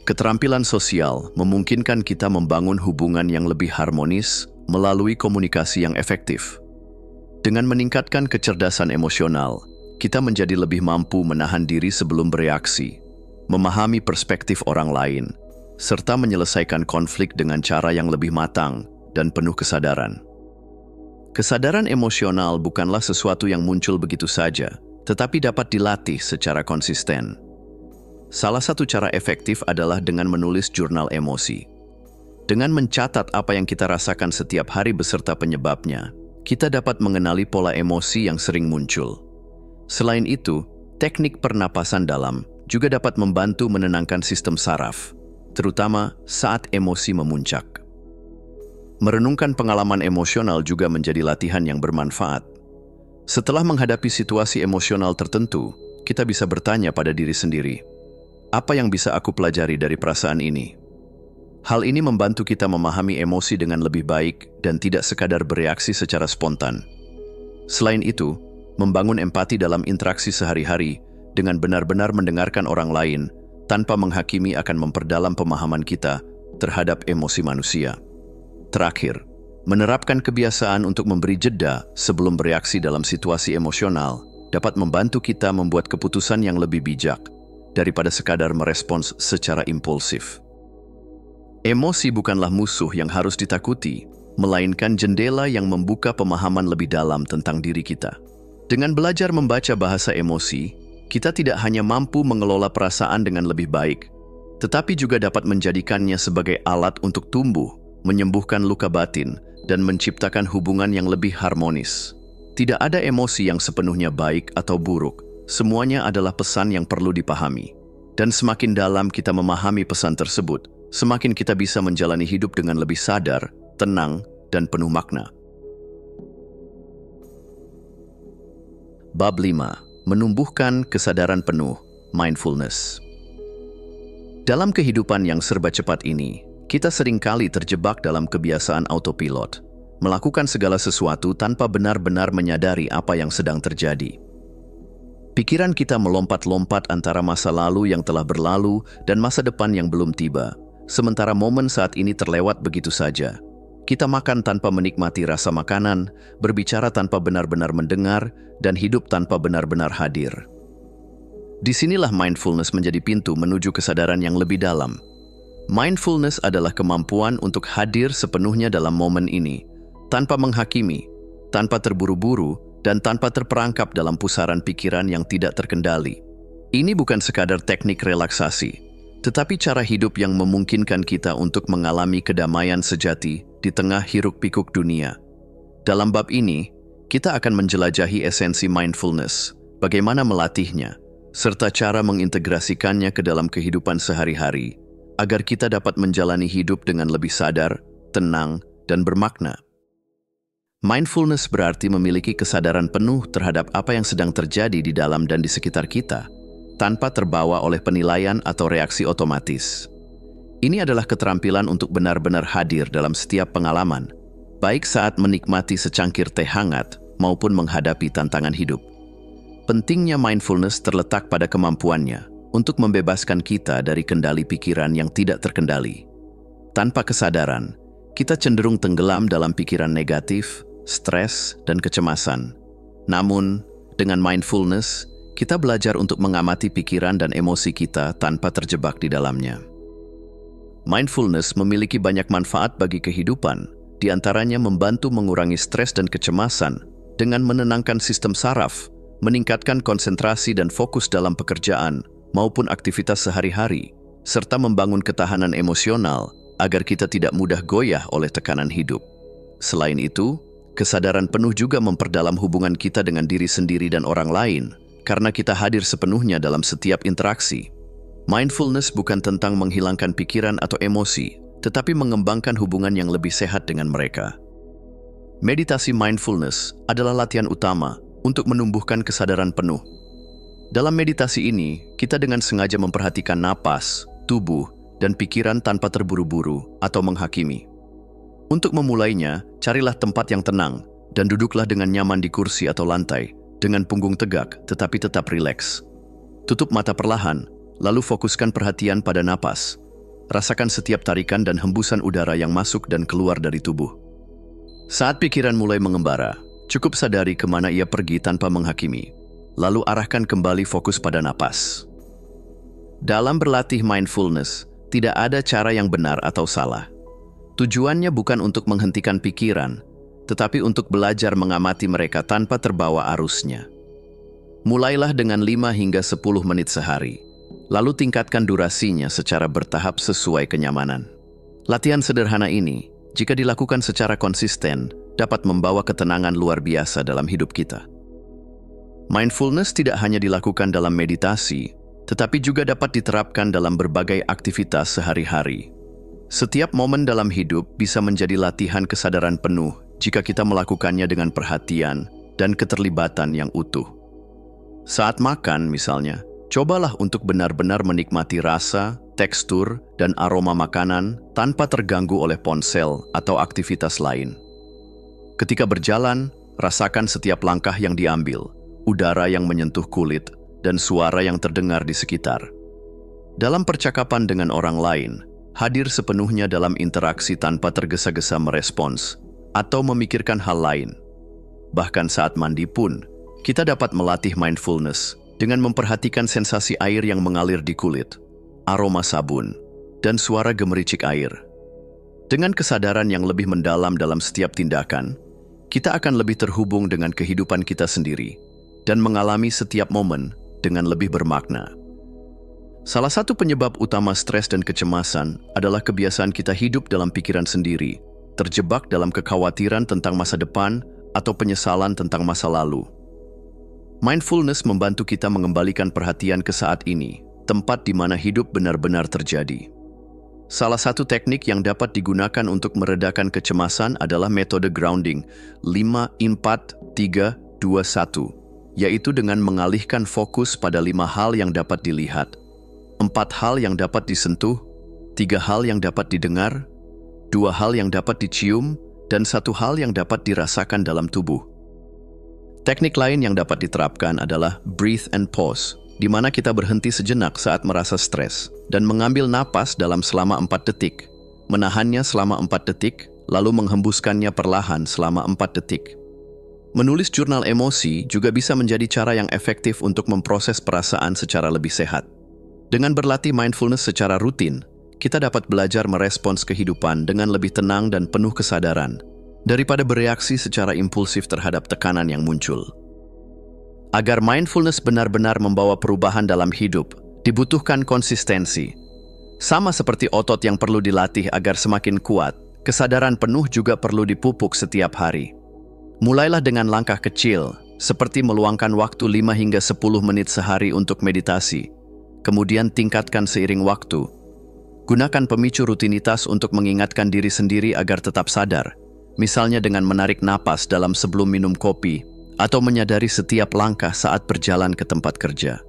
keterampilan sosial memungkinkan kita membangun hubungan yang lebih harmonis melalui komunikasi yang efektif. Dengan meningkatkan kecerdasan emosional, kita menjadi lebih mampu menahan diri sebelum bereaksi, memahami perspektif orang lain, serta menyelesaikan konflik dengan cara yang lebih matang dan penuh kesadaran. Kesadaran emosional bukanlah sesuatu yang muncul begitu saja, tetapi dapat dilatih secara konsisten. Salah satu cara efektif adalah dengan menulis jurnal emosi. Dengan mencatat apa yang kita rasakan setiap hari beserta penyebabnya, kita dapat mengenali pola emosi yang sering muncul. Selain itu, teknik pernapasan dalam juga dapat membantu menenangkan sistem saraf, terutama saat emosi memuncak. Merenungkan pengalaman emosional juga menjadi latihan yang bermanfaat. Setelah menghadapi situasi emosional tertentu, kita bisa bertanya pada diri sendiri, apa yang bisa aku pelajari dari perasaan ini? Hal ini membantu kita memahami emosi dengan lebih baik dan tidak sekadar bereaksi secara spontan. Selain itu, membangun empati dalam interaksi sehari-hari dengan benar-benar mendengarkan orang lain tanpa menghakimi akan memperdalam pemahaman kita terhadap emosi manusia. Terakhir, menerapkan kebiasaan untuk memberi jeda sebelum bereaksi dalam situasi emosional dapat membantu kita membuat keputusan yang lebih bijak daripada sekadar merespons secara impulsif. Emosi bukanlah musuh yang harus ditakuti, melainkan jendela yang membuka pemahaman lebih dalam tentang diri kita. Dengan belajar membaca bahasa emosi, kita tidak hanya mampu mengelola perasaan dengan lebih baik, tetapi juga dapat menjadikannya sebagai alat untuk tumbuh, menyembuhkan luka batin, dan menciptakan hubungan yang lebih harmonis. Tidak ada emosi yang sepenuhnya baik atau buruk. Semuanya adalah pesan yang perlu dipahami. Dan semakin dalam kita memahami pesan tersebut, semakin kita bisa menjalani hidup dengan lebih sadar, tenang, dan penuh makna. Bab 5. Menumbuhkan kesadaran penuh, mindfulness. Dalam kehidupan yang serba cepat ini, kita seringkali terjebak dalam kebiasaan autopilot, melakukan segala sesuatu tanpa benar-benar menyadari apa yang sedang terjadi. Pikiran kita melompat-lompat antara masa lalu yang telah berlalu dan masa depan yang belum tiba, sementara momen saat ini terlewat begitu saja. Kita makan tanpa menikmati rasa makanan, berbicara tanpa benar-benar mendengar, dan hidup tanpa benar-benar hadir. Disinilah mindfulness menjadi pintu menuju kesadaran yang lebih dalam. Mindfulness adalah kemampuan untuk hadir sepenuhnya dalam momen ini, tanpa menghakimi, tanpa terburu-buru, dan tanpa terperangkap dalam pusaran pikiran yang tidak terkendali. Ini bukan sekadar teknik relaksasi, tetapi cara hidup yang memungkinkan kita untuk mengalami kedamaian sejati di tengah hiruk-pikuk dunia. Dalam bab ini, kita akan menjelajahi esensi mindfulness, bagaimana melatihnya, serta cara mengintegrasikannya ke dalam kehidupan sehari-hari, agar kita dapat menjalani hidup dengan lebih sadar, tenang, dan bermakna. Mindfulness berarti memiliki kesadaran penuh terhadap apa yang sedang terjadi di dalam dan di sekitar kita, tanpa terbawa oleh penilaian atau reaksi otomatis. Ini adalah keterampilan untuk benar-benar hadir dalam setiap pengalaman, baik saat menikmati secangkir teh hangat maupun menghadapi tantangan hidup. Pentingnya mindfulness terletak pada kemampuannya untuk membebaskan kita dari kendali pikiran yang tidak terkendali. Tanpa kesadaran, kita cenderung tenggelam dalam pikiran negatif, stres, dan kecemasan. Namun, dengan mindfulness, kita belajar untuk mengamati pikiran dan emosi kita tanpa terjebak di dalamnya. Mindfulness memiliki banyak manfaat bagi kehidupan, di antaranya membantu mengurangi stres dan kecemasan dengan menenangkan sistem saraf, meningkatkan konsentrasi dan fokus dalam pekerjaan maupun aktivitas sehari-hari, serta membangun ketahanan emosional agar kita tidak mudah goyah oleh tekanan hidup. Selain itu, kesadaran penuh juga memperdalam hubungan kita dengan diri sendiri dan orang lain, karena kita hadir sepenuhnya dalam setiap interaksi. Mindfulness bukan tentang menghilangkan pikiran atau emosi, tetapi mengembangkan hubungan yang lebih sehat dengan mereka. Meditasi mindfulness adalah latihan utama untuk menumbuhkan kesadaran penuh. Dalam meditasi ini, kita dengan sengaja memperhatikan napas, tubuh, dan pikiran tanpa terburu-buru atau menghakimi. Untuk memulainya, carilah tempat yang tenang dan duduklah dengan nyaman di kursi atau lantai, dengan punggung tegak tetapi tetap rileks. Tutup mata perlahan lalu fokuskan perhatian pada napas. Rasakan setiap tarikan dan hembusan udara yang masuk dan keluar dari tubuh. Saat pikiran mulai mengembara, cukup sadari kemana ia pergi tanpa menghakimi. Lalu arahkan kembali fokus pada napas. Dalam berlatih mindfulness, tidak ada cara yang benar atau salah. Tujuannya bukan untuk menghentikan pikiran, tetapi untuk belajar mengamati mereka tanpa terbawa arusnya. Mulailah dengan 5 hingga 10 menit sehari, lalu tingkatkan durasinya secara bertahap sesuai kenyamanan. Latihan sederhana ini, jika dilakukan secara konsisten, dapat membawa ketenangan luar biasa dalam hidup kita. Mindfulness tidak hanya dilakukan dalam meditasi, tetapi juga dapat diterapkan dalam berbagai aktivitas sehari-hari. Setiap momen dalam hidup bisa menjadi latihan kesadaran penuh jika kita melakukannya dengan perhatian dan keterlibatan yang utuh. Saat makan misalnya, cobalah untuk benar-benar menikmati rasa, tekstur, dan aroma makanan tanpa terganggu oleh ponsel atau aktivitas lain. Ketika berjalan, rasakan setiap langkah yang diambil, udara yang menyentuh kulit, dan suara yang terdengar di sekitar. Dalam percakapan dengan orang lain, hadir sepenuhnya dalam interaksi tanpa tergesa-gesa merespons atau memikirkan hal lain. Bahkan saat mandi pun, kita dapat melatih mindfulness dengan memperhatikan sensasi air yang mengalir di kulit, aroma sabun, dan suara gemericik air. Dengan kesadaran yang lebih mendalam dalam setiap tindakan, kita akan lebih terhubung dengan kehidupan kita sendiri dan mengalami setiap momen dengan lebih bermakna. Salah satu penyebab utama stres dan kecemasan adalah kebiasaan kita hidup dalam pikiran sendiri, terjebak dalam kekhawatiran tentang masa depan atau penyesalan tentang masa lalu. Mindfulness membantu kita mengembalikan perhatian ke saat ini, tempat di mana hidup benar-benar terjadi. Salah satu teknik yang dapat digunakan untuk meredakan kecemasan adalah metode grounding 5-4-3-2-1, yaitu dengan mengalihkan fokus pada 5 hal yang dapat dilihat, 4 hal yang dapat disentuh, 3 hal yang dapat didengar, 2 hal yang dapat dicium, dan 1 hal yang dapat dirasakan dalam tubuh. Teknik lain yang dapat diterapkan adalah breathe and pause, di mana kita berhenti sejenak saat merasa stres dan mengambil napas dalam selama 4 detik, menahannya selama 4 detik, lalu menghembuskannya perlahan selama 4 detik. Menulis jurnal emosi juga bisa menjadi cara yang efektif untuk memproses perasaan secara lebih sehat. Dengan berlatih mindfulness secara rutin, kita dapat belajar merespons kehidupan dengan lebih tenang dan penuh kesadaran, daripada bereaksi secara impulsif terhadap tekanan yang muncul. Agar mindfulness benar-benar membawa perubahan dalam hidup, dibutuhkan konsistensi. Sama seperti otot yang perlu dilatih agar semakin kuat, kesadaran penuh juga perlu dipupuk setiap hari. Mulailah dengan langkah kecil, seperti meluangkan waktu 5 hingga 10 menit sehari untuk meditasi. Kemudian tingkatkan seiring waktu. Gunakan pemicu rutinitas untuk mengingatkan diri sendiri agar tetap sadar, misalnya dengan menarik napas dalam sebelum minum kopi, atau menyadari setiap langkah saat berjalan ke tempat kerja.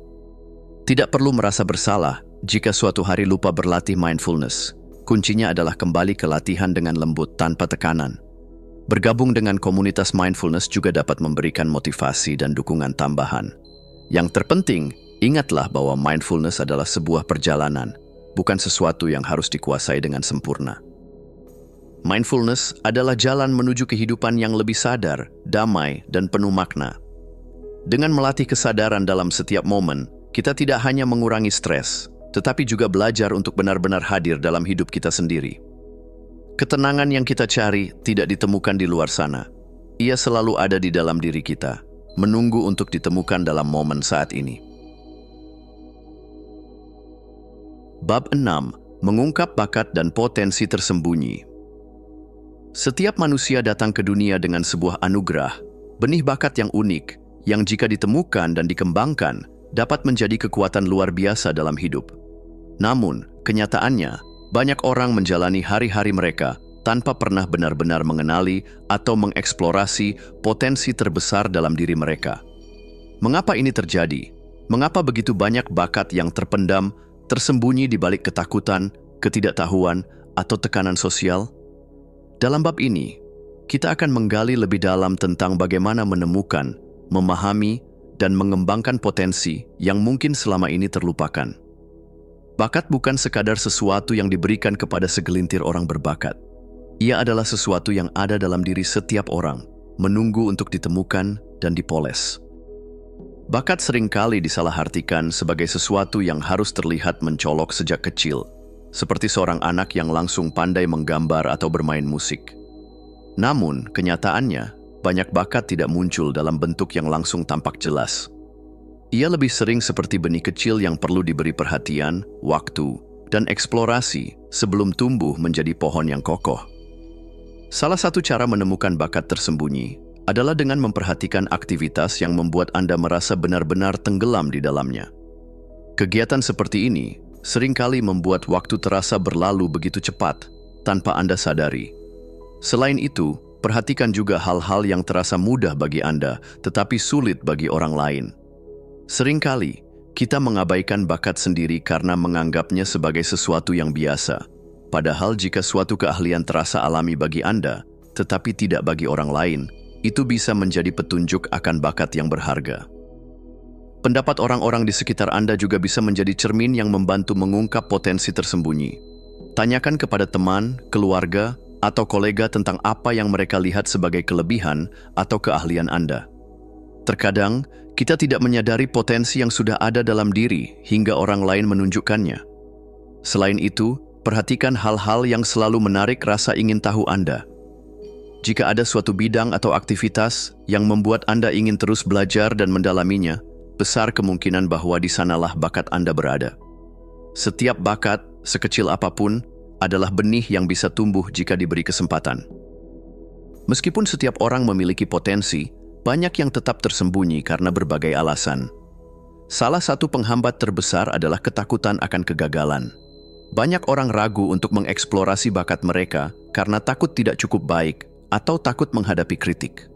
Tidak perlu merasa bersalah jika suatu hari lupa berlatih mindfulness. Kuncinya adalah kembali ke latihan dengan lembut tanpa tekanan. Bergabung dengan komunitas mindfulness juga dapat memberikan motivasi dan dukungan tambahan. Yang terpenting, ingatlah bahwa mindfulness adalah sebuah perjalanan, bukan sesuatu yang harus dikuasai dengan sempurna. Mindfulness adalah jalan menuju kehidupan yang lebih sadar, damai, dan penuh makna. Dengan melatih kesadaran dalam setiap momen, kita tidak hanya mengurangi stres, tetapi juga belajar untuk benar-benar hadir dalam hidup kita sendiri. Ketenangan yang kita cari tidak ditemukan di luar sana. Ia selalu ada di dalam diri kita, menunggu untuk ditemukan dalam momen saat ini. Bab 6. Mengungkap bakat dan potensi tersembunyi. Setiap manusia datang ke dunia dengan sebuah anugerah, benih bakat yang unik, yang jika ditemukan dan dikembangkan, dapat menjadi kekuatan luar biasa dalam hidup. Namun, kenyataannya, banyak orang menjalani hari-hari mereka tanpa pernah benar-benar mengenali atau mengeksplorasi potensi terbesar dalam diri mereka. Mengapa ini terjadi? Mengapa begitu banyak bakat yang terpendam, tersembunyi di balik ketakutan, ketidaktahuan, atau tekanan sosial? Dalam bab ini, kita akan menggali lebih dalam tentang bagaimana menemukan, memahami, dan mengembangkan potensi yang mungkin selama ini terlupakan. Bakat bukan sekadar sesuatu yang diberikan kepada segelintir orang berbakat. Ia adalah sesuatu yang ada dalam diri setiap orang, menunggu untuk ditemukan dan dipoles. Bakat seringkali disalahartikan sebagai sesuatu yang harus terlihat mencolok sejak kecil, seperti seorang anak yang langsung pandai menggambar atau bermain musik. Namun, kenyataannya, banyak bakat tidak muncul dalam bentuk yang langsung tampak jelas. Ia lebih sering seperti benih kecil yang perlu diberi perhatian, waktu, dan eksplorasi sebelum tumbuh menjadi pohon yang kokoh. Salah satu cara menemukan bakat tersembunyi adalah dengan memperhatikan aktivitas yang membuat Anda merasa benar-benar tenggelam di dalamnya. Kegiatan seperti ini seringkali membuat waktu terasa berlalu begitu cepat tanpa Anda sadari. Selain itu, perhatikan juga hal-hal yang terasa mudah bagi Anda tetapi sulit bagi orang lain. Seringkali, kita mengabaikan bakat sendiri karena menganggapnya sebagai sesuatu yang biasa. Padahal jika suatu keahlian terasa alami bagi Anda, tetapi tidak bagi orang lain, itu bisa menjadi petunjuk akan bakat yang berharga. Pendapat orang-orang di sekitar Anda juga bisa menjadi cermin yang membantu mengungkap potensi tersembunyi. Tanyakan kepada teman, keluarga, atau kolega tentang apa yang mereka lihat sebagai kelebihan atau keahlian Anda. Terkadang, kita tidak menyadari potensi yang sudah ada dalam diri hingga orang lain menunjukkannya. Selain itu, perhatikan hal-hal yang selalu menarik rasa ingin tahu Anda. Jika ada suatu bidang atau aktivitas yang membuat Anda ingin terus belajar dan mendalaminya, besar kemungkinan bahwa di sanalah bakat Anda berada. Setiap bakat, sekecil apapun, adalah benih yang bisa tumbuh jika diberi kesempatan. Meskipun setiap orang memiliki potensi, banyak yang tetap tersembunyi karena berbagai alasan. Salah satu penghambat terbesar adalah ketakutan akan kegagalan. Banyak orang ragu untuk mengeksplorasi bakat mereka karena takut tidak cukup baik atau takut menghadapi kritik.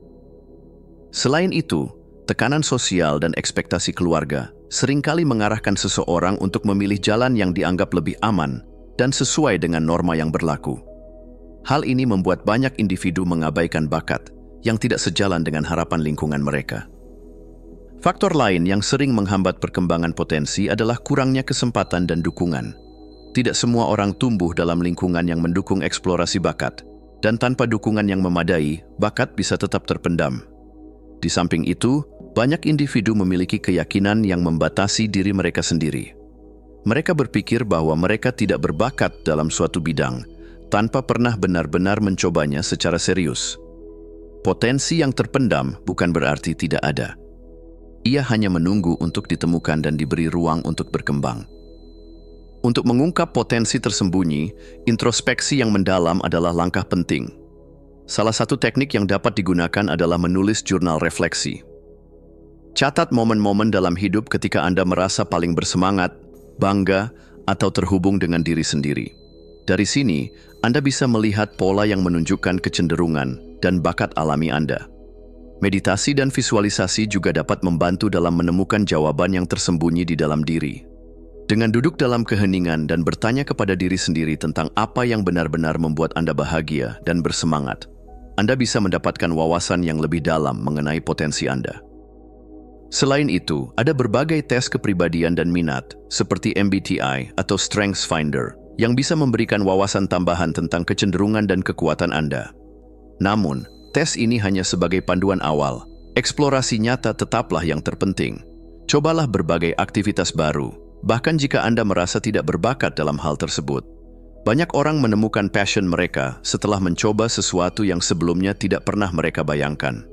Selain itu, tekanan sosial dan ekspektasi keluarga seringkali mengarahkan seseorang untuk memilih jalan yang dianggap lebih aman dan sesuai dengan norma yang berlaku. Hal ini membuat banyak individu mengabaikan bakat yang tidak sejalan dengan harapan lingkungan mereka. Faktor lain yang sering menghambat perkembangan potensi adalah kurangnya kesempatan dan dukungan. Tidak semua orang tumbuh dalam lingkungan yang mendukung eksplorasi bakat, dan tanpa dukungan yang memadai, bakat bisa tetap terpendam. Di samping itu, banyak individu memiliki keyakinan yang membatasi diri mereka sendiri. Mereka berpikir bahwa mereka tidak berbakat dalam suatu bidang, tanpa pernah benar-benar mencobanya secara serius. Potensi yang terpendam bukan berarti tidak ada. Ia hanya menunggu untuk ditemukan dan diberi ruang untuk berkembang. Untuk mengungkap potensi tersembunyi, introspeksi yang mendalam adalah langkah penting. Salah satu teknik yang dapat digunakan adalah menulis jurnal refleksi. Catat momen-momen dalam hidup ketika Anda merasa paling bersemangat, bangga, atau terhubung dengan diri sendiri. Dari sini, Anda bisa melihat pola yang menunjukkan kecenderungan dan bakat alami Anda. Meditasi dan visualisasi juga dapat membantu dalam menemukan jawaban yang tersembunyi di dalam diri. Dengan duduk dalam keheningan dan bertanya kepada diri sendiri tentang apa yang benar-benar membuat Anda bahagia dan bersemangat, Anda bisa mendapatkan wawasan yang lebih dalam mengenai potensi Anda. Selain itu, ada berbagai tes kepribadian dan minat, seperti MBTI atau Strengths Finder, yang bisa memberikan wawasan tambahan tentang kecenderungan dan kekuatan Anda. Namun, tes ini hanya sebagai panduan awal. Eksplorasi nyata tetaplah yang terpenting. Cobalah berbagai aktivitas baru, bahkan jika Anda merasa tidak berbakat dalam hal tersebut. Banyak orang menemukan passion mereka setelah mencoba sesuatu yang sebelumnya tidak pernah mereka bayangkan.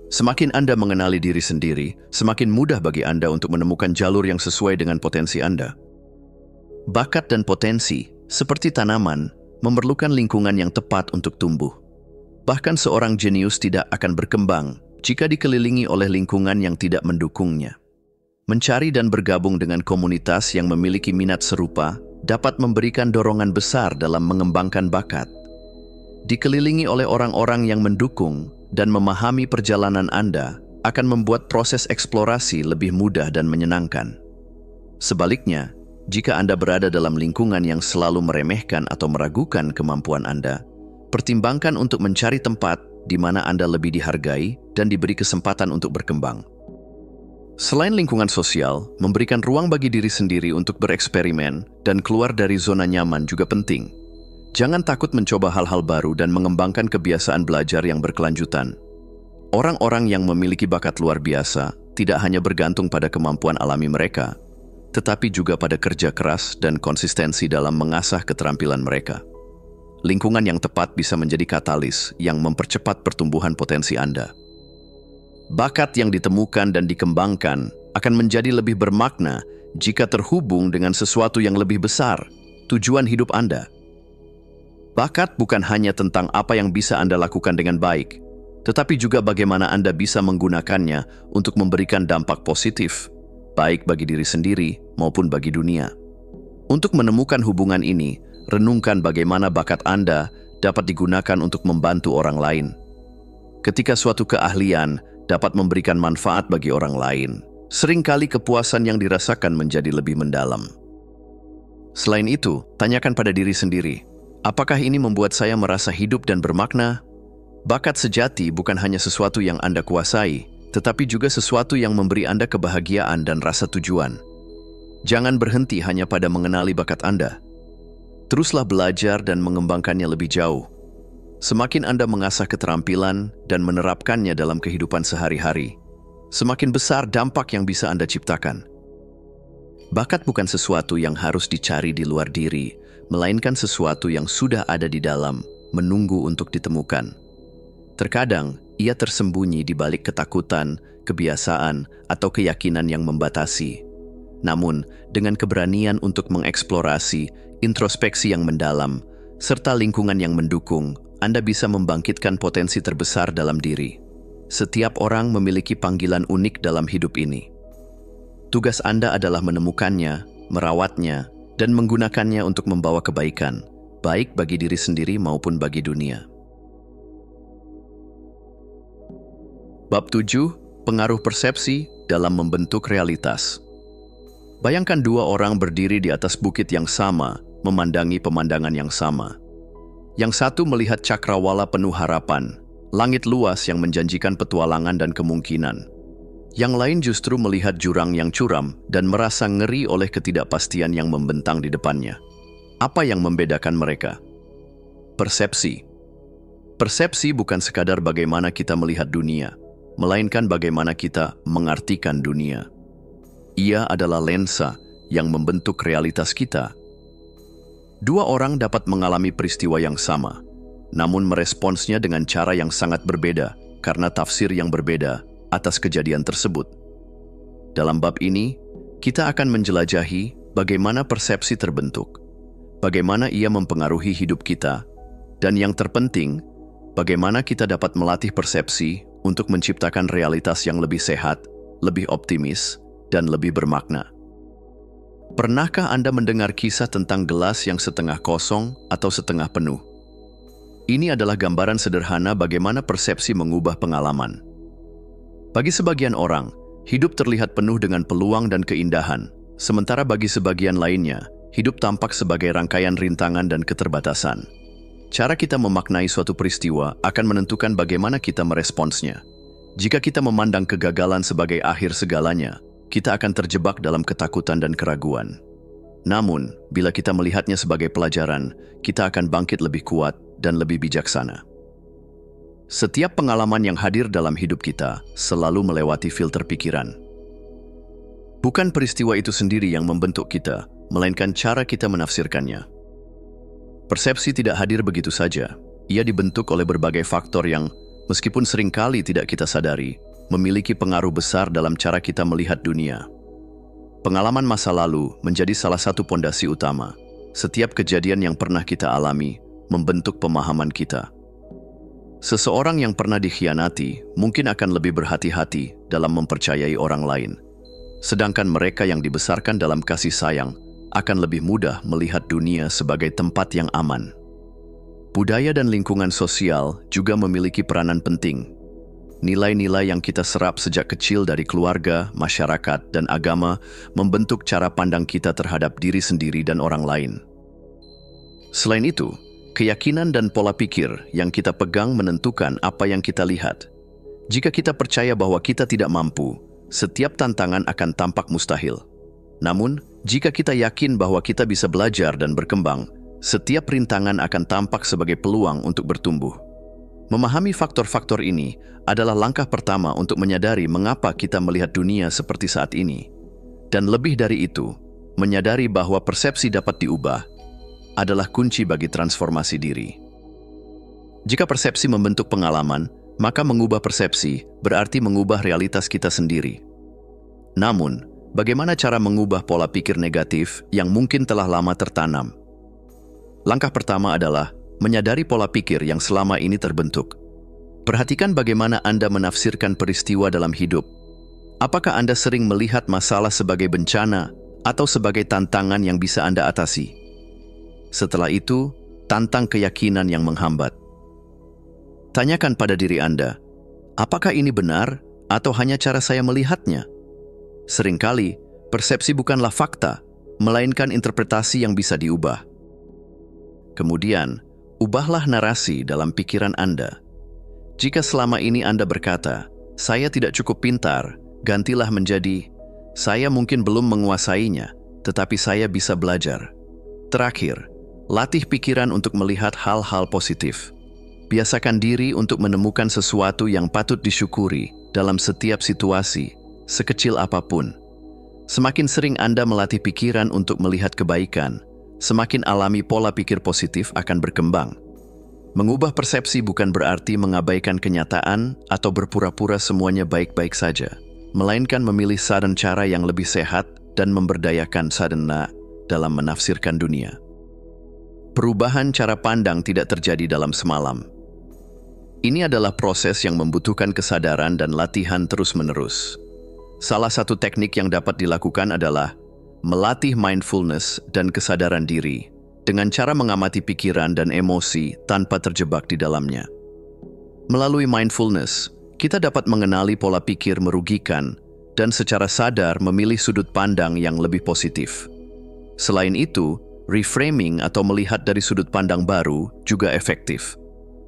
Semakin Anda mengenali diri sendiri, semakin mudah bagi Anda untuk menemukan jalur yang sesuai dengan potensi Anda. Bakat dan potensi, seperti tanaman, memerlukan lingkungan yang tepat untuk tumbuh. Bahkan seorang jenius tidak akan berkembang jika dikelilingi oleh lingkungan yang tidak mendukungnya. Mencari dan bergabung dengan komunitas yang memiliki minat serupa dapat memberikan dorongan besar dalam mengembangkan bakat. Dikelilingi oleh orang-orang yang mendukung dan memahami perjalanan Anda akan membuat proses eksplorasi lebih mudah dan menyenangkan. Sebaliknya, jika Anda berada dalam lingkungan yang selalu meremehkan atau meragukan kemampuan Anda, pertimbangkan untuk mencari tempat di mana Anda lebih dihargai dan diberi kesempatan untuk berkembang. Selain lingkungan sosial, memberikan ruang bagi diri sendiri untuk bereksperimen dan keluar dari zona nyaman juga penting. Jangan takut mencoba hal-hal baru dan mengembangkan kebiasaan belajar yang berkelanjutan. Orang-orang yang memiliki bakat luar biasa tidak hanya bergantung pada kemampuan alami mereka, tetapi juga pada kerja keras dan konsistensi dalam mengasah keterampilan mereka. Lingkungan yang tepat bisa menjadi katalis yang mempercepat pertumbuhan potensi Anda. Bakat yang ditemukan dan dikembangkan akan menjadi lebih bermakna jika terhubung dengan sesuatu yang lebih besar, tujuan hidup Anda. Bakat bukan hanya tentang apa yang bisa Anda lakukan dengan baik, tetapi juga bagaimana Anda bisa menggunakannya untuk memberikan dampak positif, baik bagi diri sendiri maupun bagi dunia. Untuk menemukan hubungan ini, renungkan bagaimana bakat Anda dapat digunakan untuk membantu orang lain. Ketika suatu keahlian dapat memberikan manfaat bagi orang lain, seringkali kepuasan yang dirasakan menjadi lebih mendalam. Selain itu, tanyakan pada diri sendiri, apakah ini membuat saya merasa hidup dan bermakna? Bakat sejati bukan hanya sesuatu yang Anda kuasai, tetapi juga sesuatu yang memberi Anda kebahagiaan dan rasa tujuan. Jangan berhenti hanya pada mengenali bakat Anda. Teruslah belajar dan mengembangkannya lebih jauh. Semakin Anda mengasah keterampilan dan menerapkannya dalam kehidupan sehari-hari, semakin besar dampak yang bisa Anda ciptakan. Bakat bukan sesuatu yang harus dicari di luar diri, melainkan sesuatu yang sudah ada di dalam, menunggu untuk ditemukan. Terkadang, ia tersembunyi di balik ketakutan, kebiasaan, atau keyakinan yang membatasi. Namun, dengan keberanian untuk mengeksplorasi, introspeksi yang mendalam, serta lingkungan yang mendukung, Anda bisa membangkitkan potensi terbesar dalam diri. Setiap orang memiliki panggilan unik dalam hidup ini. Tugas Anda adalah menemukannya, merawatnya, dan menggunakannya untuk membawa kebaikan, baik bagi diri sendiri maupun bagi dunia. Bab 7. Pengaruh persepsi dalam membentuk realitas. Bayangkan dua orang berdiri di atas bukit yang sama, memandangi pemandangan yang sama. Yang satu melihat cakrawala penuh harapan, langit luas yang menjanjikan petualangan dan kemungkinan. Yang lain justru melihat jurang yang curam dan merasa ngeri oleh ketidakpastian yang membentang di depannya. Apa yang membedakan mereka? Persepsi. Persepsi bukan sekadar bagaimana kita melihat dunia, melainkan bagaimana kita mengartikan dunia. Ia adalah lensa yang membentuk realitas kita. Dua orang dapat mengalami peristiwa yang sama, namun meresponsnya dengan cara yang sangat berbeda karena tafsir yang berbeda atas kejadian tersebut. Dalam bab ini, kita akan menjelajahi bagaimana persepsi terbentuk, bagaimana ia mempengaruhi hidup kita, dan yang terpenting, bagaimana kita dapat melatih persepsi untuk menciptakan realitas yang lebih sehat, lebih optimis, dan lebih bermakna. Pernahkah Anda mendengar kisah tentang gelas yang setengah kosong atau setengah penuh? Ini adalah gambaran sederhana bagaimana persepsi mengubah pengalaman. Bagi sebagian orang, hidup terlihat penuh dengan peluang dan keindahan, sementara bagi sebagian lainnya, hidup tampak sebagai rangkaian rintangan dan keterbatasan. Cara kita memaknai suatu peristiwa akan menentukan bagaimana kita meresponsnya. Jika kita memandang kegagalan sebagai akhir segalanya, kita akan terjebak dalam ketakutan dan keraguan. Namun, bila kita melihatnya sebagai pelajaran, kita akan bangkit lebih kuat dan lebih bijaksana. Setiap pengalaman yang hadir dalam hidup kita selalu melewati filter pikiran. Bukan peristiwa itu sendiri yang membentuk kita, melainkan cara kita menafsirkannya. Persepsi tidak hadir begitu saja. Ia dibentuk oleh berbagai faktor yang, meskipun seringkali tidak kita sadari, memiliki pengaruh besar dalam cara kita melihat dunia. Pengalaman masa lalu menjadi salah satu pondasi utama. Setiap kejadian yang pernah kita alami membentuk pemahaman kita. Seseorang yang pernah dikhianati mungkin akan lebih berhati-hati dalam mempercayai orang lain. Sedangkan mereka yang dibesarkan dalam kasih sayang akan lebih mudah melihat dunia sebagai tempat yang aman. Budaya dan lingkungan sosial juga memiliki peranan penting. Nilai-nilai yang kita serap sejak kecil dari keluarga, masyarakat, dan agama membentuk cara pandang kita terhadap diri sendiri dan orang lain. Selain itu, keyakinan dan pola pikir yang kita pegang menentukan apa yang kita lihat. Jika kita percaya bahwa kita tidak mampu, setiap tantangan akan tampak mustahil. Namun, jika kita yakin bahwa kita bisa belajar dan berkembang, setiap rintangan akan tampak sebagai peluang untuk bertumbuh. Memahami faktor-faktor ini adalah langkah pertama untuk menyadari mengapa kita melihat dunia seperti saat ini. Dan lebih dari itu, menyadari bahwa persepsi dapat diubah adalah kunci bagi transformasi diri. Jika persepsi membentuk pengalaman, maka mengubah persepsi berarti mengubah realitas kita sendiri. Namun, bagaimana cara mengubah pola pikir negatif yang mungkin telah lama tertanam? Langkah pertama adalah menyadari pola pikir yang selama ini terbentuk. Perhatikan bagaimana Anda menafsirkan peristiwa dalam hidup. Apakah Anda sering melihat masalah sebagai bencana atau sebagai tantangan yang bisa Anda atasi? Setelah itu, tantang keyakinan yang menghambat. Tanyakan pada diri Anda, apakah ini benar atau hanya cara saya melihatnya? Seringkali, persepsi bukanlah fakta, melainkan interpretasi yang bisa diubah. Kemudian, ubahlah narasi dalam pikiran Anda. Jika selama ini Anda berkata, saya tidak cukup pintar, gantilah menjadi, saya mungkin belum menguasainya, tetapi saya bisa belajar. Terakhir, latih pikiran untuk melihat hal-hal positif. Biasakan diri untuk menemukan sesuatu yang patut disyukuri dalam setiap situasi, sekecil apapun. Semakin sering Anda melatih pikiran untuk melihat kebaikan, semakin alami pola pikir positif akan berkembang. Mengubah persepsi bukan berarti mengabaikan kenyataan atau berpura-pura semuanya baik-baik saja, melainkan memilih saran cara yang lebih sehat dan memberdayakan sadhana dalam menafsirkan dunia. Perubahan cara pandang tidak terjadi dalam semalam. Ini adalah proses yang membutuhkan kesadaran dan latihan terus-menerus. Salah satu teknik yang dapat dilakukan adalah melatih mindfulness dan kesadaran diri dengan cara mengamati pikiran dan emosi tanpa terjebak di dalamnya. Melalui mindfulness, kita dapat mengenali pola pikir merugikan dan secara sadar memilih sudut pandang yang lebih positif. Selain itu, reframing atau melihat dari sudut pandang baru juga efektif.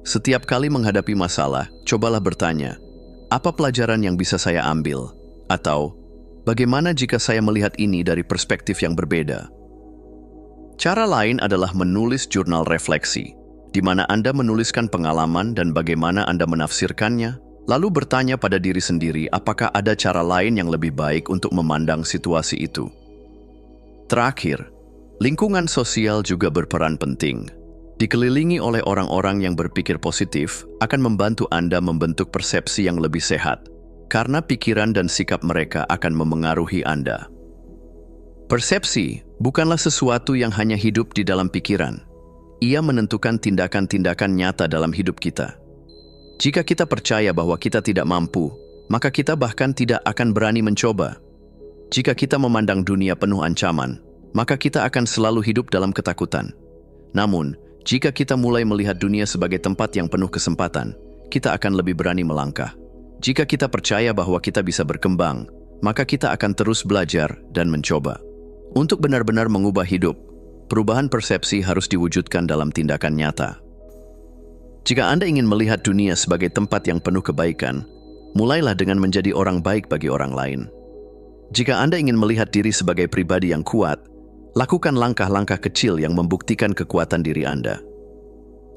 Setiap kali menghadapi masalah, cobalah bertanya, apa pelajaran yang bisa saya ambil? Atau, bagaimana jika saya melihat ini dari perspektif yang berbeda? Cara lain adalah menulis jurnal refleksi, di mana Anda menuliskan pengalaman dan bagaimana Anda menafsirkannya, lalu bertanya pada diri sendiri apakah ada cara lain yang lebih baik untuk memandang situasi itu. Terakhir, lingkungan sosial juga berperan penting. Dikelilingi oleh orang-orang yang berpikir positif akan membantu Anda membentuk persepsi yang lebih sehat, karena pikiran dan sikap mereka akan memengaruhi Anda. Persepsi bukanlah sesuatu yang hanya hidup di dalam pikiran. Ia menentukan tindakan-tindakan nyata dalam hidup kita. Jika kita percaya bahwa kita tidak mampu, maka kita bahkan tidak akan berani mencoba. Jika kita memandang dunia penuh ancaman, maka kita akan selalu hidup dalam ketakutan. Namun, jika kita mulai melihat dunia sebagai tempat yang penuh kesempatan, kita akan lebih berani melangkah. Jika kita percaya bahwa kita bisa berkembang, maka kita akan terus belajar dan mencoba. Untuk benar-benar mengubah hidup, perubahan persepsi harus diwujudkan dalam tindakan nyata. Jika Anda ingin melihat dunia sebagai tempat yang penuh kebaikan, mulailah dengan menjadi orang baik bagi orang lain. Jika Anda ingin melihat diri sebagai pribadi yang kuat, lakukan langkah-langkah kecil yang membuktikan kekuatan diri Anda.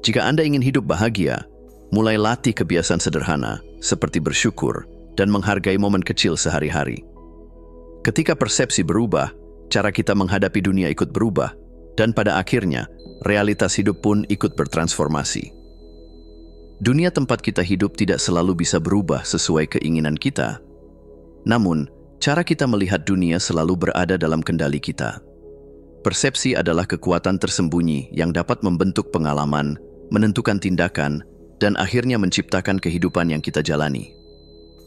Jika Anda ingin hidup bahagia, mulai latih kebiasaan sederhana seperti bersyukur dan menghargai momen kecil sehari-hari. Ketika persepsi berubah, cara kita menghadapi dunia ikut berubah, dan pada akhirnya, realitas hidup pun ikut bertransformasi. Dunia tempat kita hidup tidak selalu bisa berubah sesuai keinginan kita. Namun, cara kita melihat dunia selalu berada dalam kendali kita. Persepsi adalah kekuatan tersembunyi yang dapat membentuk pengalaman, menentukan tindakan, dan akhirnya menciptakan kehidupan yang kita jalani.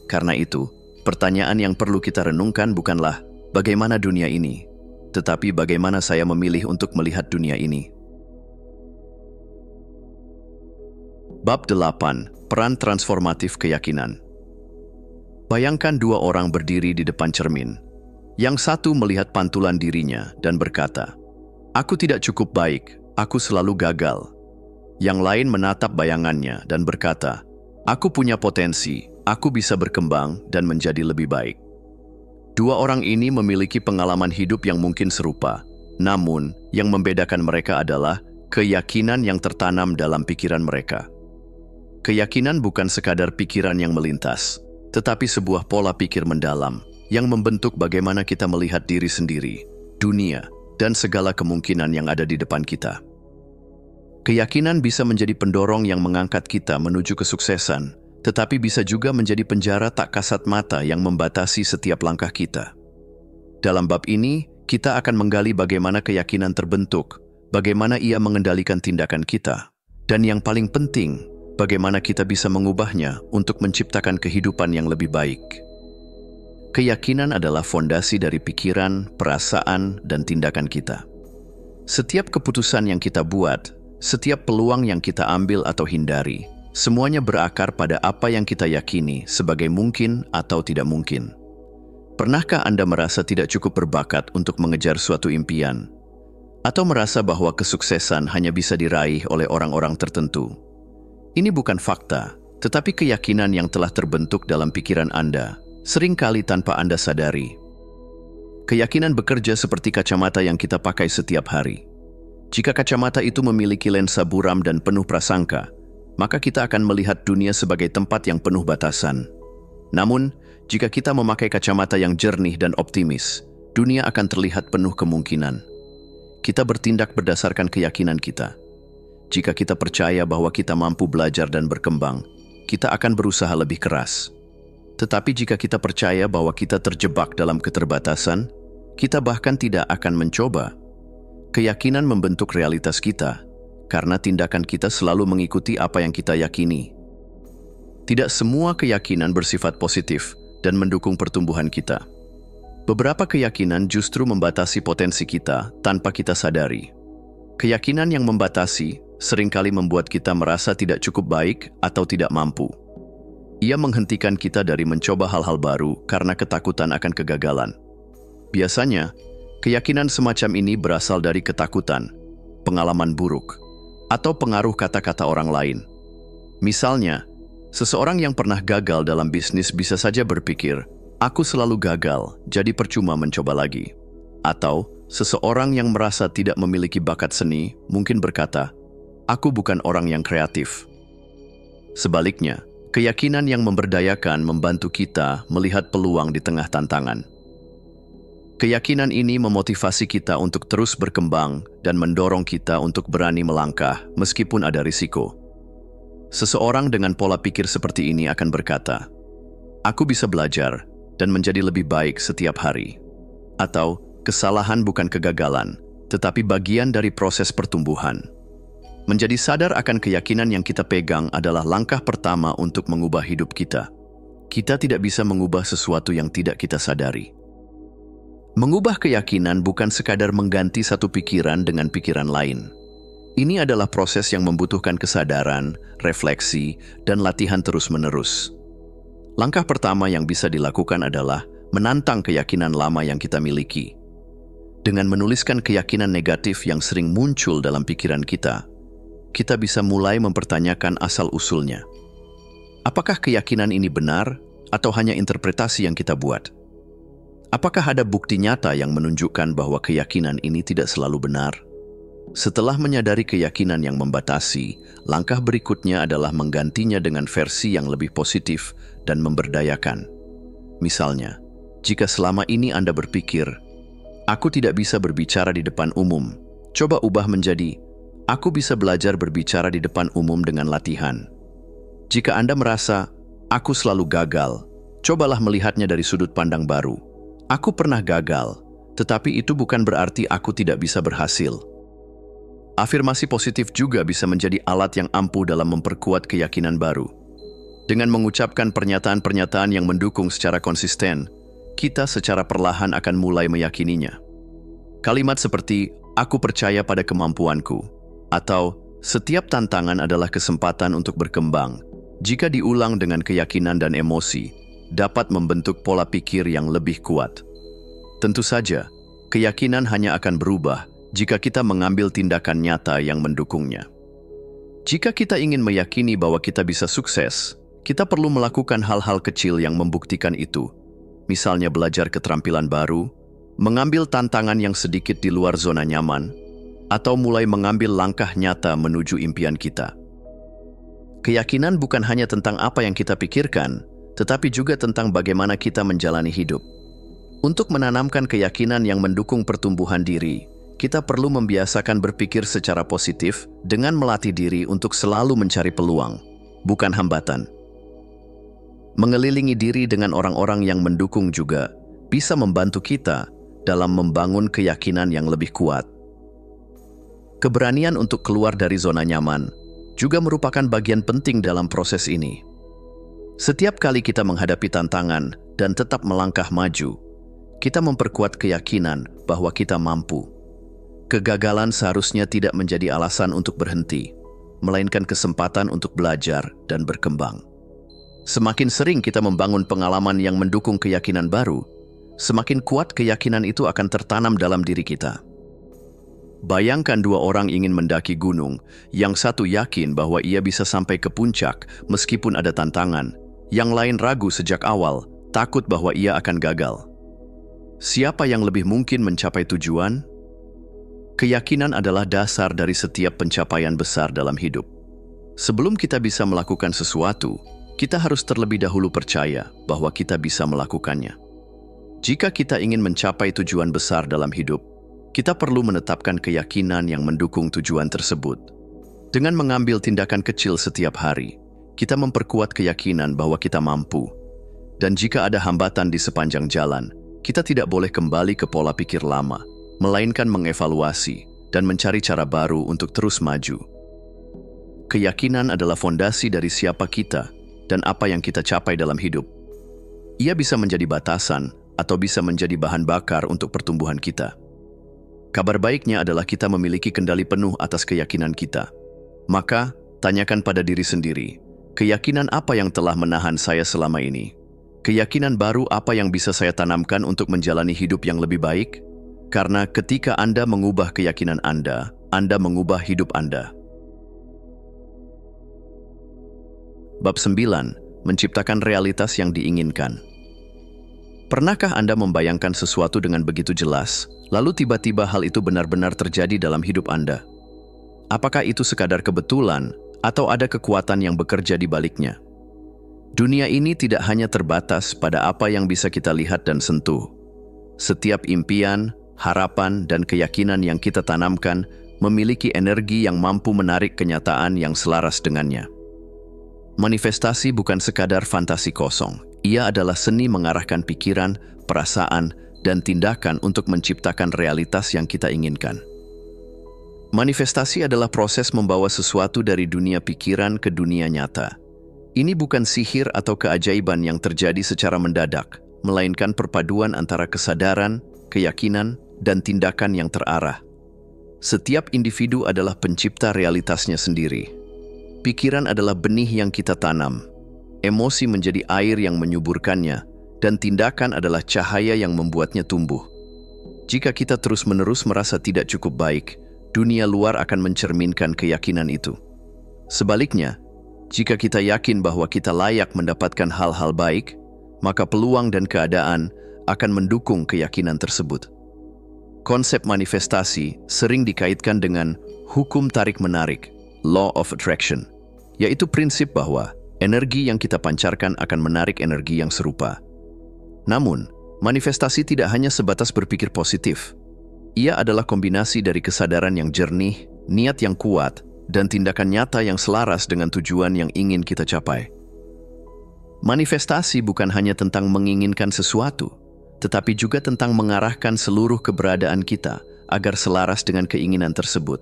Karena itu, pertanyaan yang perlu kita renungkan bukanlah bagaimana dunia ini, tetapi bagaimana saya memilih untuk melihat dunia ini. Bab 8. Peran transformatif keyakinan. Bayangkan dua orang berdiri di depan cermin. Yang satu melihat pantulan dirinya dan berkata, "Aku tidak cukup baik, aku selalu gagal." Yang lain menatap bayangannya dan berkata, "Aku punya potensi, aku bisa berkembang dan menjadi lebih baik." Dua orang ini memiliki pengalaman hidup yang mungkin serupa, namun yang membedakan mereka adalah keyakinan yang tertanam dalam pikiran mereka. Keyakinan bukan sekadar pikiran yang melintas, tetapi sebuah pola pikir mendalam yang membentuk bagaimana kita melihat diri sendiri, dunia, dan segala kemungkinan yang ada di depan kita. Keyakinan bisa menjadi pendorong yang mengangkat kita menuju kesuksesan, tetapi bisa juga menjadi penjara tak kasat mata yang membatasi setiap langkah kita. Dalam bab ini, kita akan menggali bagaimana keyakinan terbentuk, bagaimana ia mengendalikan tindakan kita, dan yang paling penting, bagaimana kita bisa mengubahnya untuk menciptakan kehidupan yang lebih baik. Keyakinan adalah fondasi dari pikiran, perasaan, dan tindakan kita. Setiap keputusan yang kita buat, setiap peluang yang kita ambil atau hindari, semuanya berakar pada apa yang kita yakini sebagai mungkin atau tidak mungkin. Pernahkah Anda merasa tidak cukup berbakat untuk mengejar suatu impian? Atau merasa bahwa kesuksesan hanya bisa diraih oleh orang-orang tertentu? Ini bukan fakta, tetapi keyakinan yang telah terbentuk dalam pikiran Anda, seringkali tanpa Anda sadari. Keyakinan bekerja seperti kacamata yang kita pakai setiap hari. Jika kacamata itu memiliki lensa buram dan penuh prasangka, maka kita akan melihat dunia sebagai tempat yang penuh batasan. Namun, jika kita memakai kacamata yang jernih dan optimis, dunia akan terlihat penuh kemungkinan. Kita bertindak berdasarkan keyakinan kita. Jika kita percaya bahwa kita mampu belajar dan berkembang, kita akan berusaha lebih keras. Tetapi jika kita percaya bahwa kita terjebak dalam keterbatasan, kita bahkan tidak akan mencoba. Keyakinan membentuk realitas kita, karena tindakan kita selalu mengikuti apa yang kita yakini. Tidak semua keyakinan bersifat positif dan mendukung pertumbuhan kita. Beberapa keyakinan justru membatasi potensi kita tanpa kita sadari. Keyakinan yang membatasi seringkali membuat kita merasa tidak cukup baik atau tidak mampu. Ia menghentikan kita dari mencoba hal-hal baru karena ketakutan akan kegagalan. Biasanya, keyakinan semacam ini berasal dari ketakutan, pengalaman buruk, atau pengaruh kata-kata orang lain. Misalnya, seseorang yang pernah gagal dalam bisnis bisa saja berpikir, "Aku selalu gagal, jadi percuma mencoba lagi." Atau, seseorang yang merasa tidak memiliki bakat seni mungkin berkata, "Aku bukan orang yang kreatif." Sebaliknya, keyakinan yang memberdayakan membantu kita melihat peluang di tengah tantangan. Keyakinan ini memotivasi kita untuk terus berkembang dan mendorong kita untuk berani melangkah meskipun ada risiko. Seseorang dengan pola pikir seperti ini akan berkata, "Aku bisa belajar dan menjadi lebih baik setiap hari." Atau, kesalahan bukan kegagalan, tetapi bagian dari proses pertumbuhan. Menjadi sadar akan keyakinan yang kita pegang adalah langkah pertama untuk mengubah hidup kita. Kita tidak bisa mengubah sesuatu yang tidak kita sadari. Mengubah keyakinan bukan sekadar mengganti satu pikiran dengan pikiran lain. Ini adalah proses yang membutuhkan kesadaran, refleksi, dan latihan terus-menerus. Langkah pertama yang bisa dilakukan adalah menantang keyakinan lama yang kita miliki. Dengan menuliskan keyakinan negatif yang sering muncul dalam pikiran kita bisa mulai mempertanyakan asal-usulnya. Apakah keyakinan ini benar atau hanya interpretasi yang kita buat? Apakah ada bukti nyata yang menunjukkan bahwa keyakinan ini tidak selalu benar? Setelah menyadari keyakinan yang membatasi, langkah berikutnya adalah menggantinya dengan versi yang lebih positif dan memberdayakan. Misalnya, jika selama ini Anda berpikir, "Aku tidak bisa berbicara di depan umum," coba ubah menjadi, "Aku bisa belajar berbicara di depan umum dengan latihan." Jika Anda merasa, "Aku selalu gagal," cobalah melihatnya dari sudut pandang baru. "Aku pernah gagal, tetapi itu bukan berarti aku tidak bisa berhasil." Afirmasi positif juga bisa menjadi alat yang ampuh dalam memperkuat keyakinan baru. Dengan mengucapkan pernyataan-pernyataan yang mendukung secara konsisten, kita secara perlahan akan mulai meyakininya. Kalimat seperti, "Aku percaya pada kemampuanku," atau "Setiap tantangan adalah kesempatan untuk berkembang," jika diulang dengan keyakinan dan emosi, dapat membentuk pola pikir yang lebih kuat. Tentu saja, keyakinan hanya akan berubah jika kita mengambil tindakan nyata yang mendukungnya. Jika kita ingin meyakini bahwa kita bisa sukses, kita perlu melakukan hal-hal kecil yang membuktikan itu. misalnya belajar keterampilan baru, mengambil tantangan yang sedikit di luar zona nyaman, atau mulai mengambil langkah nyata menuju impian kita. Keyakinan bukan hanya tentang apa yang kita pikirkan, tetapi juga tentang bagaimana kita menjalani hidup. Untuk menanamkan keyakinan yang mendukung pertumbuhan diri, kita perlu membiasakan berpikir secara positif dengan melatih diri untuk selalu mencari peluang, bukan hambatan. Mengelilingi diri dengan orang-orang yang mendukung juga bisa membantu kita dalam membangun keyakinan yang lebih kuat. Keberanian untuk keluar dari zona nyaman juga merupakan bagian penting dalam proses ini. Setiap kali kita menghadapi tantangan dan tetap melangkah maju, kita memperkuat keyakinan bahwa kita mampu. Kegagalan seharusnya tidak menjadi alasan untuk berhenti, melainkan kesempatan untuk belajar dan berkembang. Semakin sering kita membangun pengalaman yang mendukung keyakinan baru, semakin kuat keyakinan itu akan tertanam dalam diri kita. Bayangkan dua orang ingin mendaki gunung, yang satu yakin bahwa ia bisa sampai ke puncak meskipun ada tantangan, yang lain ragu sejak awal, takut bahwa ia akan gagal. Siapa yang lebih mungkin mencapai tujuan? Keyakinan adalah dasar dari setiap pencapaian besar dalam hidup. Sebelum kita bisa melakukan sesuatu, kita harus terlebih dahulu percaya bahwa kita bisa melakukannya. Jika kita ingin mencapai tujuan besar dalam hidup, kita perlu menetapkan keyakinan yang mendukung tujuan tersebut. Dengan mengambil tindakan kecil setiap hari, kita memperkuat keyakinan bahwa kita mampu. Dan jika ada hambatan di sepanjang jalan, kita tidak boleh kembali ke pola pikir lama, melainkan mengevaluasi dan mencari cara baru untuk terus maju. Keyakinan adalah fondasi dari siapa kita dan apa yang kita capai dalam hidup. Ia bisa menjadi batasan atau bisa menjadi bahan bakar untuk pertumbuhan kita. Kabar baiknya adalah kita memiliki kendali penuh atas keyakinan kita. Maka, tanyakan pada diri sendiri, keyakinan apa yang telah menahan saya selama ini? Keyakinan baru apa yang bisa saya tanamkan untuk menjalani hidup yang lebih baik? Karena ketika Anda mengubah keyakinan Anda mengubah hidup Anda. Bab 9. Menciptakan realitas yang diinginkan. Pernahkah Anda membayangkan sesuatu dengan begitu jelas, lalu tiba-tiba hal itu benar-benar terjadi dalam hidup Anda? Apakah itu sekadar kebetulan, atau ada kekuatan yang bekerja di baliknya? Dunia ini tidak hanya terbatas pada apa yang bisa kita lihat dan sentuh. Setiap impian, harapan, dan keyakinan yang kita tanamkan memiliki energi yang mampu menarik kenyataan yang selaras dengannya. Manifestasi bukan sekadar fantasi kosong. Ia adalah seni mengarahkan pikiran, perasaan, dan tindakan untuk menciptakan realitas yang kita inginkan. Manifestasi adalah proses membawa sesuatu dari dunia pikiran ke dunia nyata. Ini bukan sihir atau keajaiban yang terjadi secara mendadak, melainkan perpaduan antara kesadaran, keyakinan, dan tindakan yang terarah. Setiap individu adalah pencipta realitasnya sendiri. Pikiran adalah benih yang kita tanam, emosi menjadi air yang menyuburkannya, dan tindakan adalah cahaya yang membuatnya tumbuh. Jika kita terus-menerus merasa tidak cukup baik, dunia luar akan mencerminkan keyakinan itu. Sebaliknya, jika kita yakin bahwa kita layak mendapatkan hal-hal baik, maka peluang dan keadaan akan mendukung keyakinan tersebut. Konsep manifestasi sering dikaitkan dengan hukum tarik-menarik, law of attraction, yaitu prinsip bahwa energi yang kita pancarkan akan menarik energi yang serupa. Namun, manifestasi tidak hanya sebatas berpikir positif. Ia adalah kombinasi dari kesadaran yang jernih, niat yang kuat, dan tindakan nyata yang selaras dengan tujuan yang ingin kita capai. Manifestasi bukan hanya tentang menginginkan sesuatu, tetapi juga tentang mengarahkan seluruh keberadaan kita agar selaras dengan keinginan tersebut.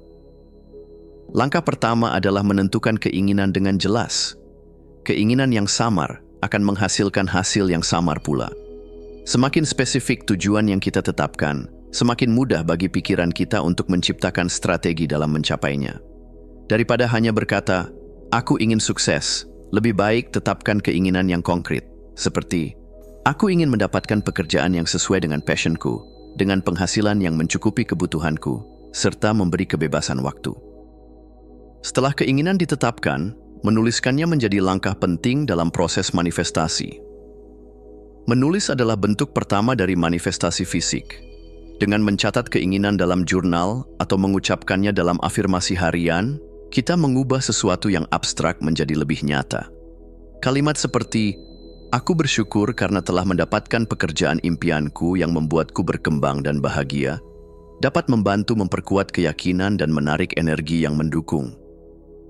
Langkah pertama adalah menentukan keinginan dengan jelas. Keinginan yang samar akan menghasilkan hasil yang samar pula. Semakin spesifik tujuan yang kita tetapkan, semakin mudah bagi pikiran kita untuk menciptakan strategi dalam mencapainya. Daripada hanya berkata, "Aku ingin sukses," lebih baik tetapkan keinginan yang konkret, seperti, "Aku ingin mendapatkan pekerjaan yang sesuai dengan passionku, dengan penghasilan yang mencukupi kebutuhanku, serta memberi kebebasan waktu." Setelah keinginan ditetapkan, menuliskannya menjadi langkah penting dalam proses manifestasi. Menulis adalah bentuk pertama dari manifestasi fisik. Dengan mencatat keinginan dalam jurnal atau mengucapkannya dalam afirmasi harian, kita mengubah sesuatu yang abstrak menjadi lebih nyata. Kalimat seperti, "Aku bersyukur karena telah mendapatkan pekerjaan impianku yang membuatku berkembang dan bahagia," dapat membantu memperkuat keyakinan dan menarik energi yang mendukung.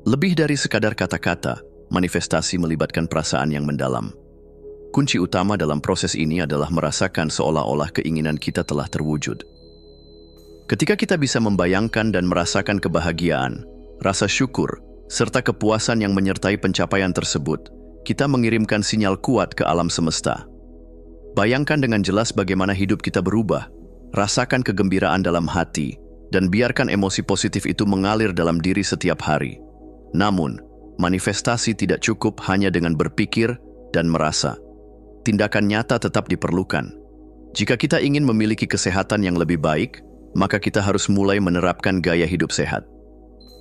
Lebih dari sekadar kata-kata, manifestasi melibatkan perasaan yang mendalam. Kunci utama dalam proses ini adalah merasakan seolah-olah keinginan kita telah terwujud. Ketika kita bisa membayangkan dan merasakan kebahagiaan, rasa syukur, serta kepuasan yang menyertai pencapaian tersebut, kita mengirimkan sinyal kuat ke alam semesta. Bayangkan dengan jelas bagaimana hidup kita berubah, rasakan kegembiraan dalam hati, dan biarkan emosi positif itu mengalir dalam diri setiap hari. Namun, manifestasi tidak cukup hanya dengan berpikir dan merasa. Tindakan nyata tetap diperlukan. Jika kita ingin memiliki kesehatan yang lebih baik, maka kita harus mulai menerapkan gaya hidup sehat.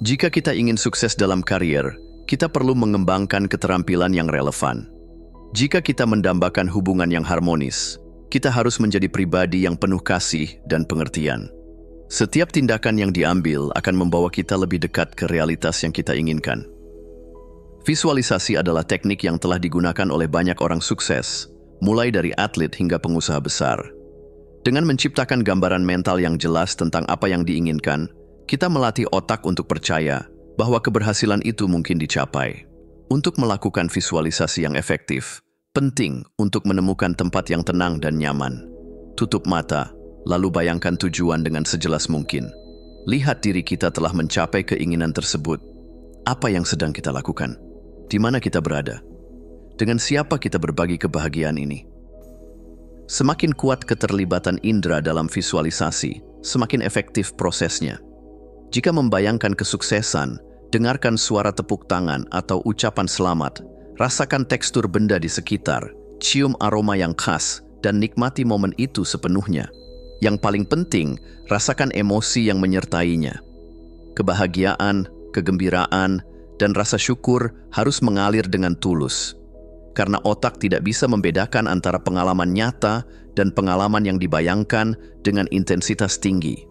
Jika kita ingin sukses dalam karier, kita perlu mengembangkan keterampilan yang relevan. Jika kita mendambakan hubungan yang harmonis, kita harus menjadi pribadi yang penuh kasih dan pengertian. Setiap tindakan yang diambil akan membawa kita lebih dekat ke realitas yang kita inginkan. Visualisasi adalah teknik yang telah digunakan oleh banyak orang sukses, mulai dari atlet hingga pengusaha besar. Dengan menciptakan gambaran mental yang jelas tentang apa yang diinginkan, kita melatih otak untuk percaya bahwa keberhasilan itu mungkin dicapai. Untuk melakukan visualisasi yang efektif, penting untuk menemukan tempat yang tenang dan nyaman. Tutup mata, lalu bayangkan tujuan dengan sejelas mungkin. Lihat diri kita telah mencapai keinginan tersebut. Apa yang sedang kita lakukan? Di mana kita berada? Dengan siapa kita berbagi kebahagiaan ini? Semakin kuat keterlibatan indera dalam visualisasi, semakin efektif prosesnya. Jika membayangkan kesuksesan, dengarkan suara tepuk tangan atau ucapan selamat, rasakan tekstur benda di sekitar, cium aroma yang khas, dan nikmati momen itu sepenuhnya. Yang paling penting, rasakan emosi yang menyertainya. Kebahagiaan, kegembiraan, dan rasa syukur harus mengalir dengan tulus. Karena otak tidak bisa membedakan antara pengalaman nyata dan pengalaman yang dibayangkan dengan intensitas tinggi.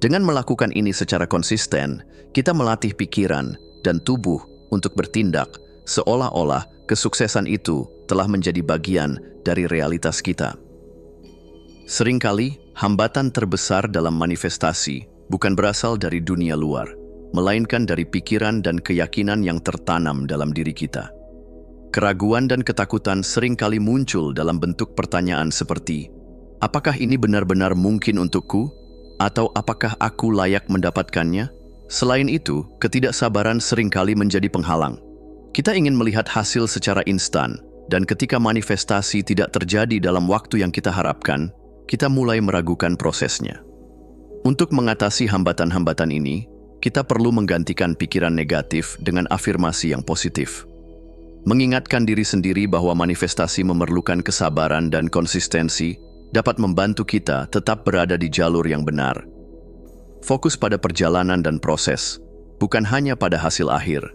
Dengan melakukan ini secara konsisten, kita melatih pikiran dan tubuh untuk bertindak seolah-olah kesuksesan itu telah menjadi bagian dari realitas kita. Seringkali, hambatan terbesar dalam manifestasi bukan berasal dari dunia luar, melainkan dari pikiran dan keyakinan yang tertanam dalam diri kita. Keraguan dan ketakutan seringkali muncul dalam bentuk pertanyaan seperti, apakah ini benar-benar mungkin untukku? Atau apakah aku layak mendapatkannya? Selain itu, ketidaksabaran seringkali menjadi penghalang. Kita ingin melihat hasil secara instan, dan ketika manifestasi tidak terjadi dalam waktu yang kita harapkan, kita mulai meragukan prosesnya. Untuk mengatasi hambatan-hambatan ini, kita perlu menggantikan pikiran negatif dengan afirmasi yang positif. Mengingatkan diri sendiri bahwa manifestasi memerlukan kesabaran dan konsistensi dapat membantu kita tetap berada di jalur yang benar. Fokus pada perjalanan dan proses, bukan hanya pada hasil akhir.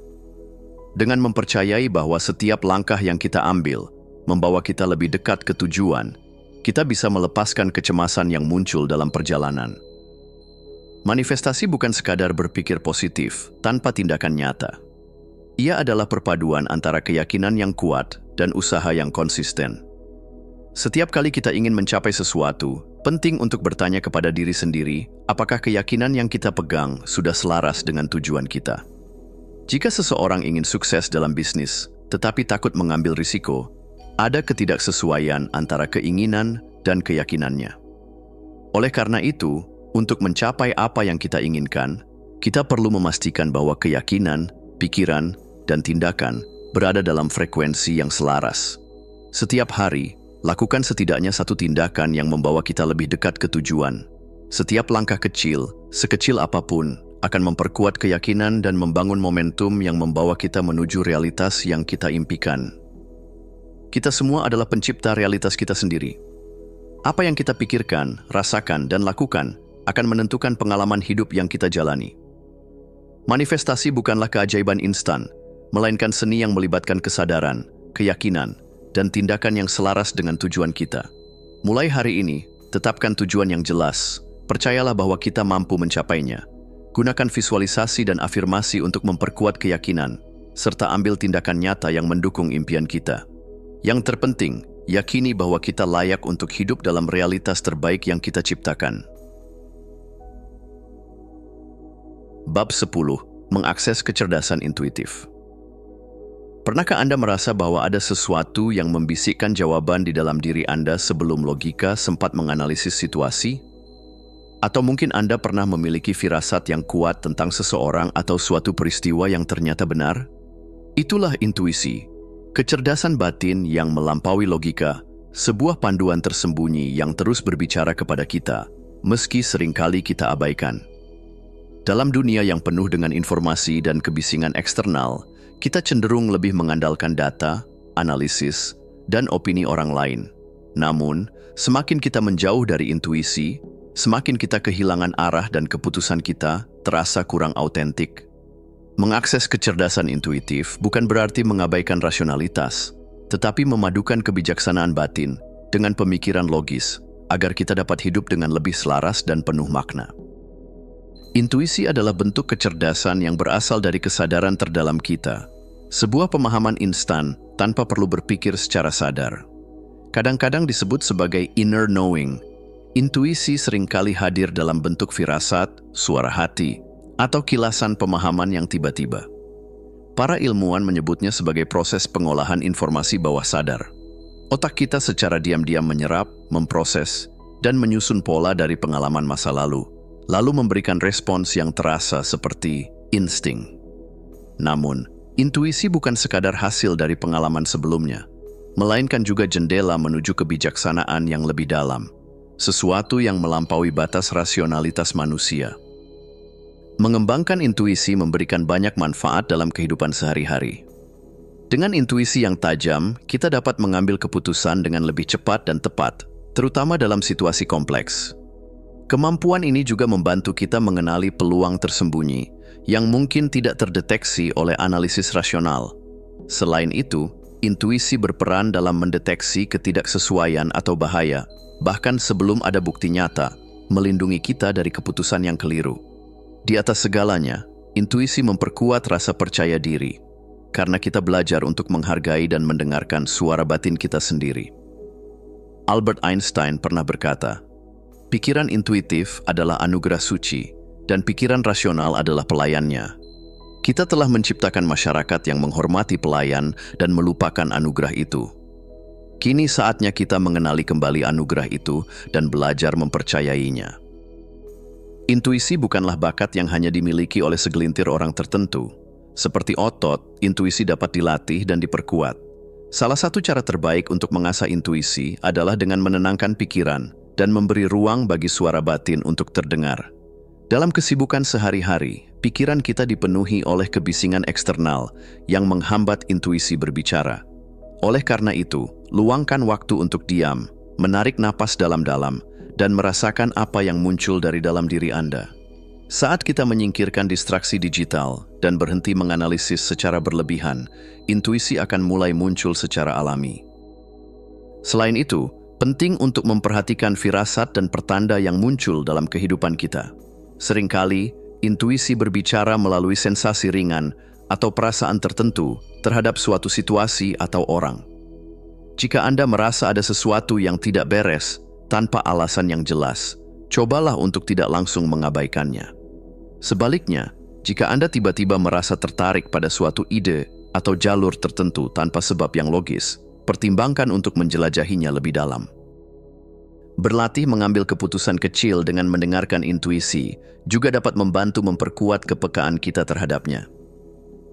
Dengan mempercayai bahwa setiap langkah yang kita ambil membawa kita lebih dekat ke tujuan, kita bisa melepaskan kecemasan yang muncul dalam perjalanan. Manifestasi bukan sekadar berpikir positif tanpa tindakan nyata. Ia adalah perpaduan antara keyakinan yang kuat dan usaha yang konsisten. Setiap kali kita ingin mencapai sesuatu, penting untuk bertanya kepada diri sendiri, apakah keyakinan yang kita pegang sudah selaras dengan tujuan kita. Jika seseorang ingin sukses dalam bisnis, tetapi takut mengambil risiko, ada ketidaksesuaian antara keinginan dan keyakinannya. Oleh karena itu, untuk mencapai apa yang kita inginkan, kita perlu memastikan bahwa keyakinan, pikiran, dan tindakan berada dalam frekuensi yang selaras. Setiap hari, lakukan setidaknya satu tindakan yang membawa kita lebih dekat ke tujuan. Setiap langkah kecil, sekecil apapun, akan memperkuat keyakinan dan membangun momentum yang membawa kita menuju realitas yang kita impikan. Kita semua adalah pencipta realitas kita sendiri. Apa yang kita pikirkan, rasakan, dan lakukan akan menentukan pengalaman hidup yang kita jalani. Manifestasi bukanlah keajaiban instan, melainkan seni yang melibatkan kesadaran, keyakinan, dan tindakan yang selaras dengan tujuan kita. Mulai hari ini, tetapkan tujuan yang jelas. Percayalah bahwa kita mampu mencapainya. Gunakan visualisasi dan afirmasi untuk memperkuat keyakinan, serta ambil tindakan nyata yang mendukung impian kita. Yang terpenting, yakini bahwa kita layak untuk hidup dalam realitas terbaik yang kita ciptakan. Bab 10. Mengakses kecerdasan intuitif. Pernahkah Anda merasa bahwa ada sesuatu yang membisikkan jawaban di dalam diri Anda sebelum logika sempat menganalisis situasi? Atau mungkin Anda pernah memiliki firasat yang kuat tentang seseorang atau suatu peristiwa yang ternyata benar? Itulah intuisi, kecerdasan batin yang melampaui logika, sebuah panduan tersembunyi yang terus berbicara kepada kita, meski seringkali kita abaikan. Dalam dunia yang penuh dengan informasi dan kebisingan eksternal, kita cenderung lebih mengandalkan data, analisis, dan opini orang lain. Namun, semakin kita menjauh dari intuisi, semakin kita kehilangan arah dan keputusan kita terasa kurang autentik. Mengakses kecerdasan intuitif bukan berarti mengabaikan rasionalitas, tetapi memadukan kebijaksanaan batin dengan pemikiran logis agar kita dapat hidup dengan lebih selaras dan penuh makna. Intuisi adalah bentuk kecerdasan yang berasal dari kesadaran terdalam kita, sebuah pemahaman instan tanpa perlu berpikir secara sadar. Kadang-kadang disebut sebagai inner knowing. Intuisi seringkali hadir dalam bentuk firasat, suara hati, atau kilasan pemahaman yang tiba-tiba. Para ilmuwan menyebutnya sebagai proses pengolahan informasi bawah sadar. Otak kita secara diam-diam menyerap, memproses, dan menyusun pola dari pengalaman masa lalu memberikan respons yang terasa seperti insting. Namun, intuisi bukan sekadar hasil dari pengalaman sebelumnya, melainkan juga jendela menuju kebijaksanaan yang lebih dalam, sesuatu yang melampaui batas rasionalitas manusia. Mengembangkan intuisi memberikan banyak manfaat dalam kehidupan sehari-hari. Dengan intuisi yang tajam, kita dapat mengambil keputusan dengan lebih cepat dan tepat, terutama dalam situasi kompleks. Kemampuan ini juga membantu kita mengenali peluang tersembunyi yang mungkin tidak terdeteksi oleh analisis rasional. Selain itu, intuisi berperan dalam mendeteksi ketidaksesuaian atau bahaya, bahkan sebelum ada bukti nyata, melindungi kita dari keputusan yang keliru. Di atas segalanya, intuisi memperkuat rasa percaya diri, karena kita belajar untuk menghargai dan mendengarkan suara batin kita sendiri. Albert Einstein pernah berkata, "Pikiran intuitif adalah anugerah suci, dan pikiran rasional adalah pelayannya." Kita telah menciptakan masyarakat yang menghormati pelayan dan melupakan anugerah itu. Kini saatnya kita mengenali kembali anugerah itu dan belajar mempercayainya. Intuisi bukanlah bakat yang hanya dimiliki oleh segelintir orang tertentu. Seperti otot, intuisi dapat dilatih dan diperkuat. Salah satu cara terbaik untuk mengasah intuisi adalah dengan menenangkan pikiran dan memberi ruang bagi suara batin untuk terdengar. Dalam kesibukan sehari-hari, pikiran kita dipenuhi oleh kebisingan eksternal yang menghambat intuisi berbicara. Oleh karena itu, luangkan waktu untuk diam, menarik napas dalam-dalam, dan merasakan apa yang muncul dari dalam diri Anda. Saat kita menyingkirkan distraksi digital dan berhenti menganalisis secara berlebihan, intuisi akan mulai muncul secara alami. Selain itu, penting untuk memperhatikan firasat dan pertanda yang muncul dalam kehidupan kita. Seringkali, intuisi berbicara melalui sensasi ringan atau perasaan tertentu terhadap suatu situasi atau orang. Jika Anda merasa ada sesuatu yang tidak beres tanpa alasan yang jelas, cobalah untuk tidak langsung mengabaikannya. Sebaliknya, jika Anda tiba-tiba merasa tertarik pada suatu ide atau jalur tertentu tanpa sebab yang logis, pertimbangkan untuk menjelajahinya lebih dalam. Berlatih mengambil keputusan kecil dengan mendengarkan intuisi juga dapat membantu memperkuat kepekaan kita terhadapnya.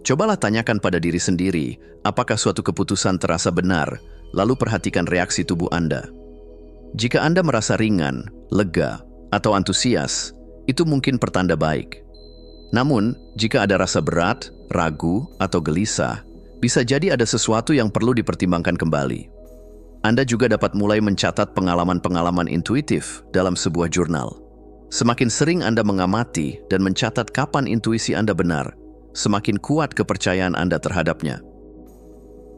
Cobalah tanyakan pada diri sendiri, apakah suatu keputusan terasa benar, lalu perhatikan reaksi tubuh Anda. Jika Anda merasa ringan, lega, atau antusias, itu mungkin pertanda baik. Namun, jika ada rasa berat, ragu, atau gelisah, bisa jadi ada sesuatu yang perlu dipertimbangkan kembali. Anda juga dapat mulai mencatat pengalaman-pengalaman intuitif dalam sebuah jurnal. Semakin sering Anda mengamati dan mencatat kapan intuisi Anda benar, semakin kuat kepercayaan Anda terhadapnya.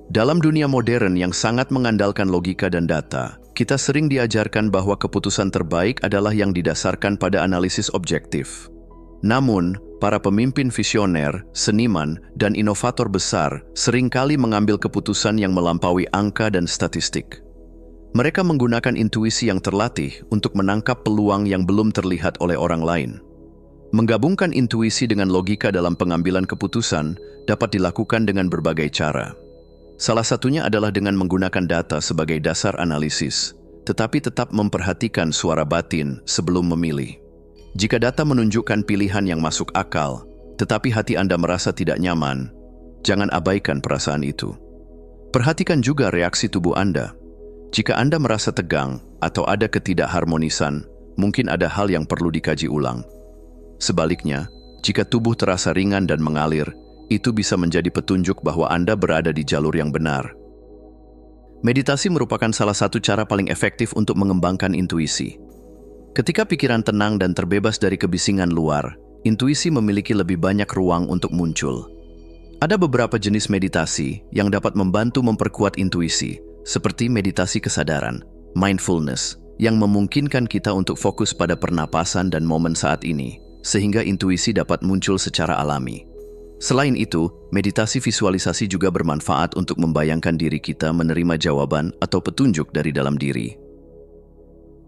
Dalam dunia modern yang sangat mengandalkan logika dan data, kita sering diajarkan bahwa keputusan terbaik adalah yang didasarkan pada analisis objektif. Namun, para pemimpin visioner, seniman, dan inovator besar seringkali mengambil keputusan yang melampaui angka dan statistik. Mereka menggunakan intuisi yang terlatih untuk menangkap peluang yang belum terlihat oleh orang lain. Menggabungkan intuisi dengan logika dalam pengambilan keputusan dapat dilakukan dengan berbagai cara. Salah satunya adalah dengan menggunakan data sebagai dasar analisis, tetapi tetap memperhatikan suara batin sebelum memilih. Jika data menunjukkan pilihan yang masuk akal, tetapi hati Anda merasa tidak nyaman, jangan abaikan perasaan itu. Perhatikan juga reaksi tubuh Anda. Jika Anda merasa tegang atau ada ketidakharmonisan, mungkin ada hal yang perlu dikaji ulang. Sebaliknya, jika tubuh terasa ringan dan mengalir, itu bisa menjadi petunjuk bahwa Anda berada di jalur yang benar. Meditasi merupakan salah satu cara paling efektif untuk mengembangkan intuisi. Ketika pikiran tenang dan terbebas dari kebisingan luar, intuisi memiliki lebih banyak ruang untuk muncul. Ada beberapa jenis meditasi yang dapat membantu memperkuat intuisi, seperti meditasi kesadaran, mindfulness, yang memungkinkan kita untuk fokus pada pernapasan dan momen saat ini, sehingga intuisi dapat muncul secara alami. Selain itu, meditasi visualisasi juga bermanfaat untuk membayangkan diri kita menerima jawaban atau petunjuk dari dalam diri.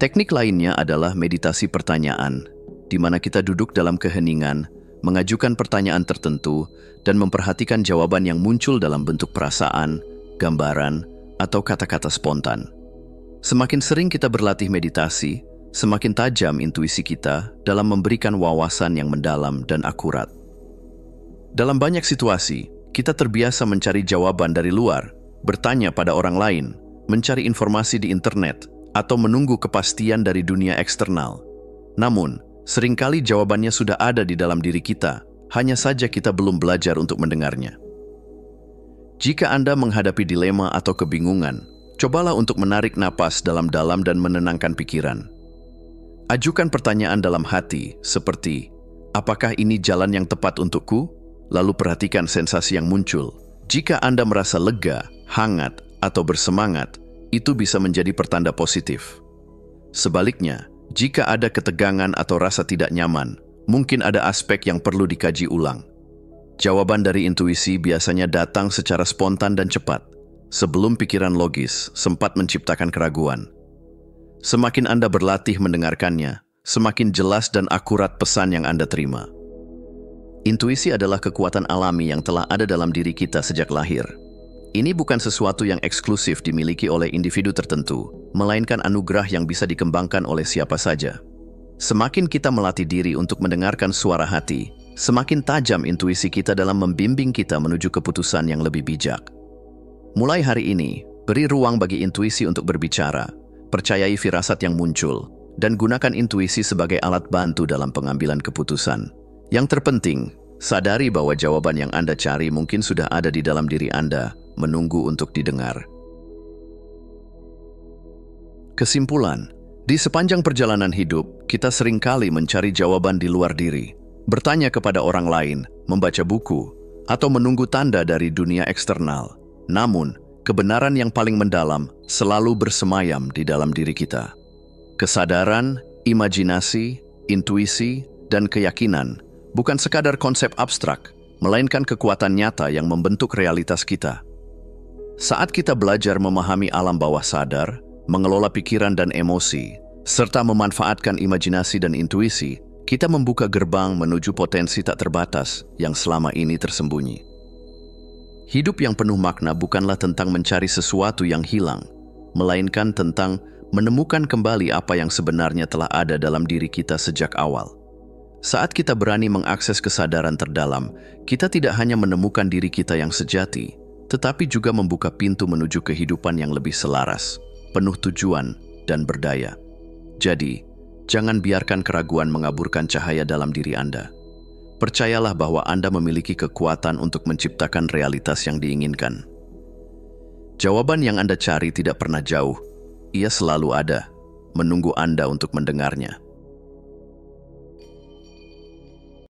Teknik lainnya adalah meditasi pertanyaan, di mana kita duduk dalam keheningan, mengajukan pertanyaan tertentu, dan memperhatikan jawaban yang muncul dalam bentuk perasaan, gambaran, atau kata-kata spontan. Semakin sering kita berlatih meditasi, semakin tajam intuisi kita dalam memberikan wawasan yang mendalam dan akurat. Dalam banyak situasi, kita terbiasa mencari jawaban dari luar, bertanya pada orang lain, mencari informasi di internet, atau menunggu kepastian dari dunia eksternal. Namun, seringkali jawabannya sudah ada di dalam diri kita, hanya saja kita belum belajar untuk mendengarnya. Jika Anda menghadapi dilema atau kebingungan, cobalah untuk menarik napas dalam-dalam dan menenangkan pikiran. Ajukan pertanyaan dalam hati, seperti, apakah ini jalan yang tepat untukku? Lalu perhatikan sensasi yang muncul. Jika Anda merasa lega, hangat, atau bersemangat, itu bisa menjadi pertanda positif. Sebaliknya, jika ada ketegangan atau rasa tidak nyaman, mungkin ada aspek yang perlu dikaji ulang. Jawaban dari intuisi biasanya datang secara spontan dan cepat, sebelum pikiran logis sempat menciptakan keraguan. Semakin Anda berlatih mendengarkannya, semakin jelas dan akurat pesan yang Anda terima. Intuisi adalah kekuatan alami yang telah ada dalam diri kita sejak lahir. Ini bukan sesuatu yang eksklusif dimiliki oleh individu tertentu, melainkan anugerah yang bisa dikembangkan oleh siapa saja. Semakin kita melatih diri untuk mendengarkan suara hati, semakin tajam intuisi kita dalam membimbing kita menuju keputusan yang lebih bijak. Mulai hari ini, beri ruang bagi intuisi untuk berbicara, percayai firasat yang muncul, dan gunakan intuisi sebagai alat bantu dalam pengambilan keputusan. Yang terpenting, sadari bahwa jawaban yang Anda cari mungkin sudah ada di dalam diri Anda, menunggu untuk didengar. Kesimpulan, di sepanjang perjalanan hidup, kita seringkali mencari jawaban di luar diri, bertanya kepada orang lain, membaca buku, atau menunggu tanda dari dunia eksternal. Namun, kebenaran yang paling mendalam selalu bersemayam di dalam diri kita. Kesadaran, imajinasi, intuisi, dan keyakinan bukan sekadar konsep abstrak, melainkan kekuatan nyata yang membentuk realitas kita. Saat kita belajar memahami alam bawah sadar, mengelola pikiran dan emosi, serta memanfaatkan imajinasi dan intuisi, kita membuka gerbang menuju potensi tak terbatas yang selama ini tersembunyi. Hidup yang penuh makna bukanlah tentang mencari sesuatu yang hilang, melainkan tentang menemukan kembali apa yang sebenarnya telah ada dalam diri kita sejak awal. Saat kita berani mengakses kesadaran terdalam, kita tidak hanya menemukan diri kita yang sejati, tetapi juga membuka pintu menuju kehidupan yang lebih selaras, penuh tujuan, dan berdaya. Jadi, jangan biarkan keraguan mengaburkan cahaya dalam diri Anda. Percayalah bahwa Anda memiliki kekuatan untuk menciptakan realitas yang diinginkan. Jawaban yang Anda cari tidak pernah jauh, ia selalu ada, menunggu Anda untuk mendengarnya.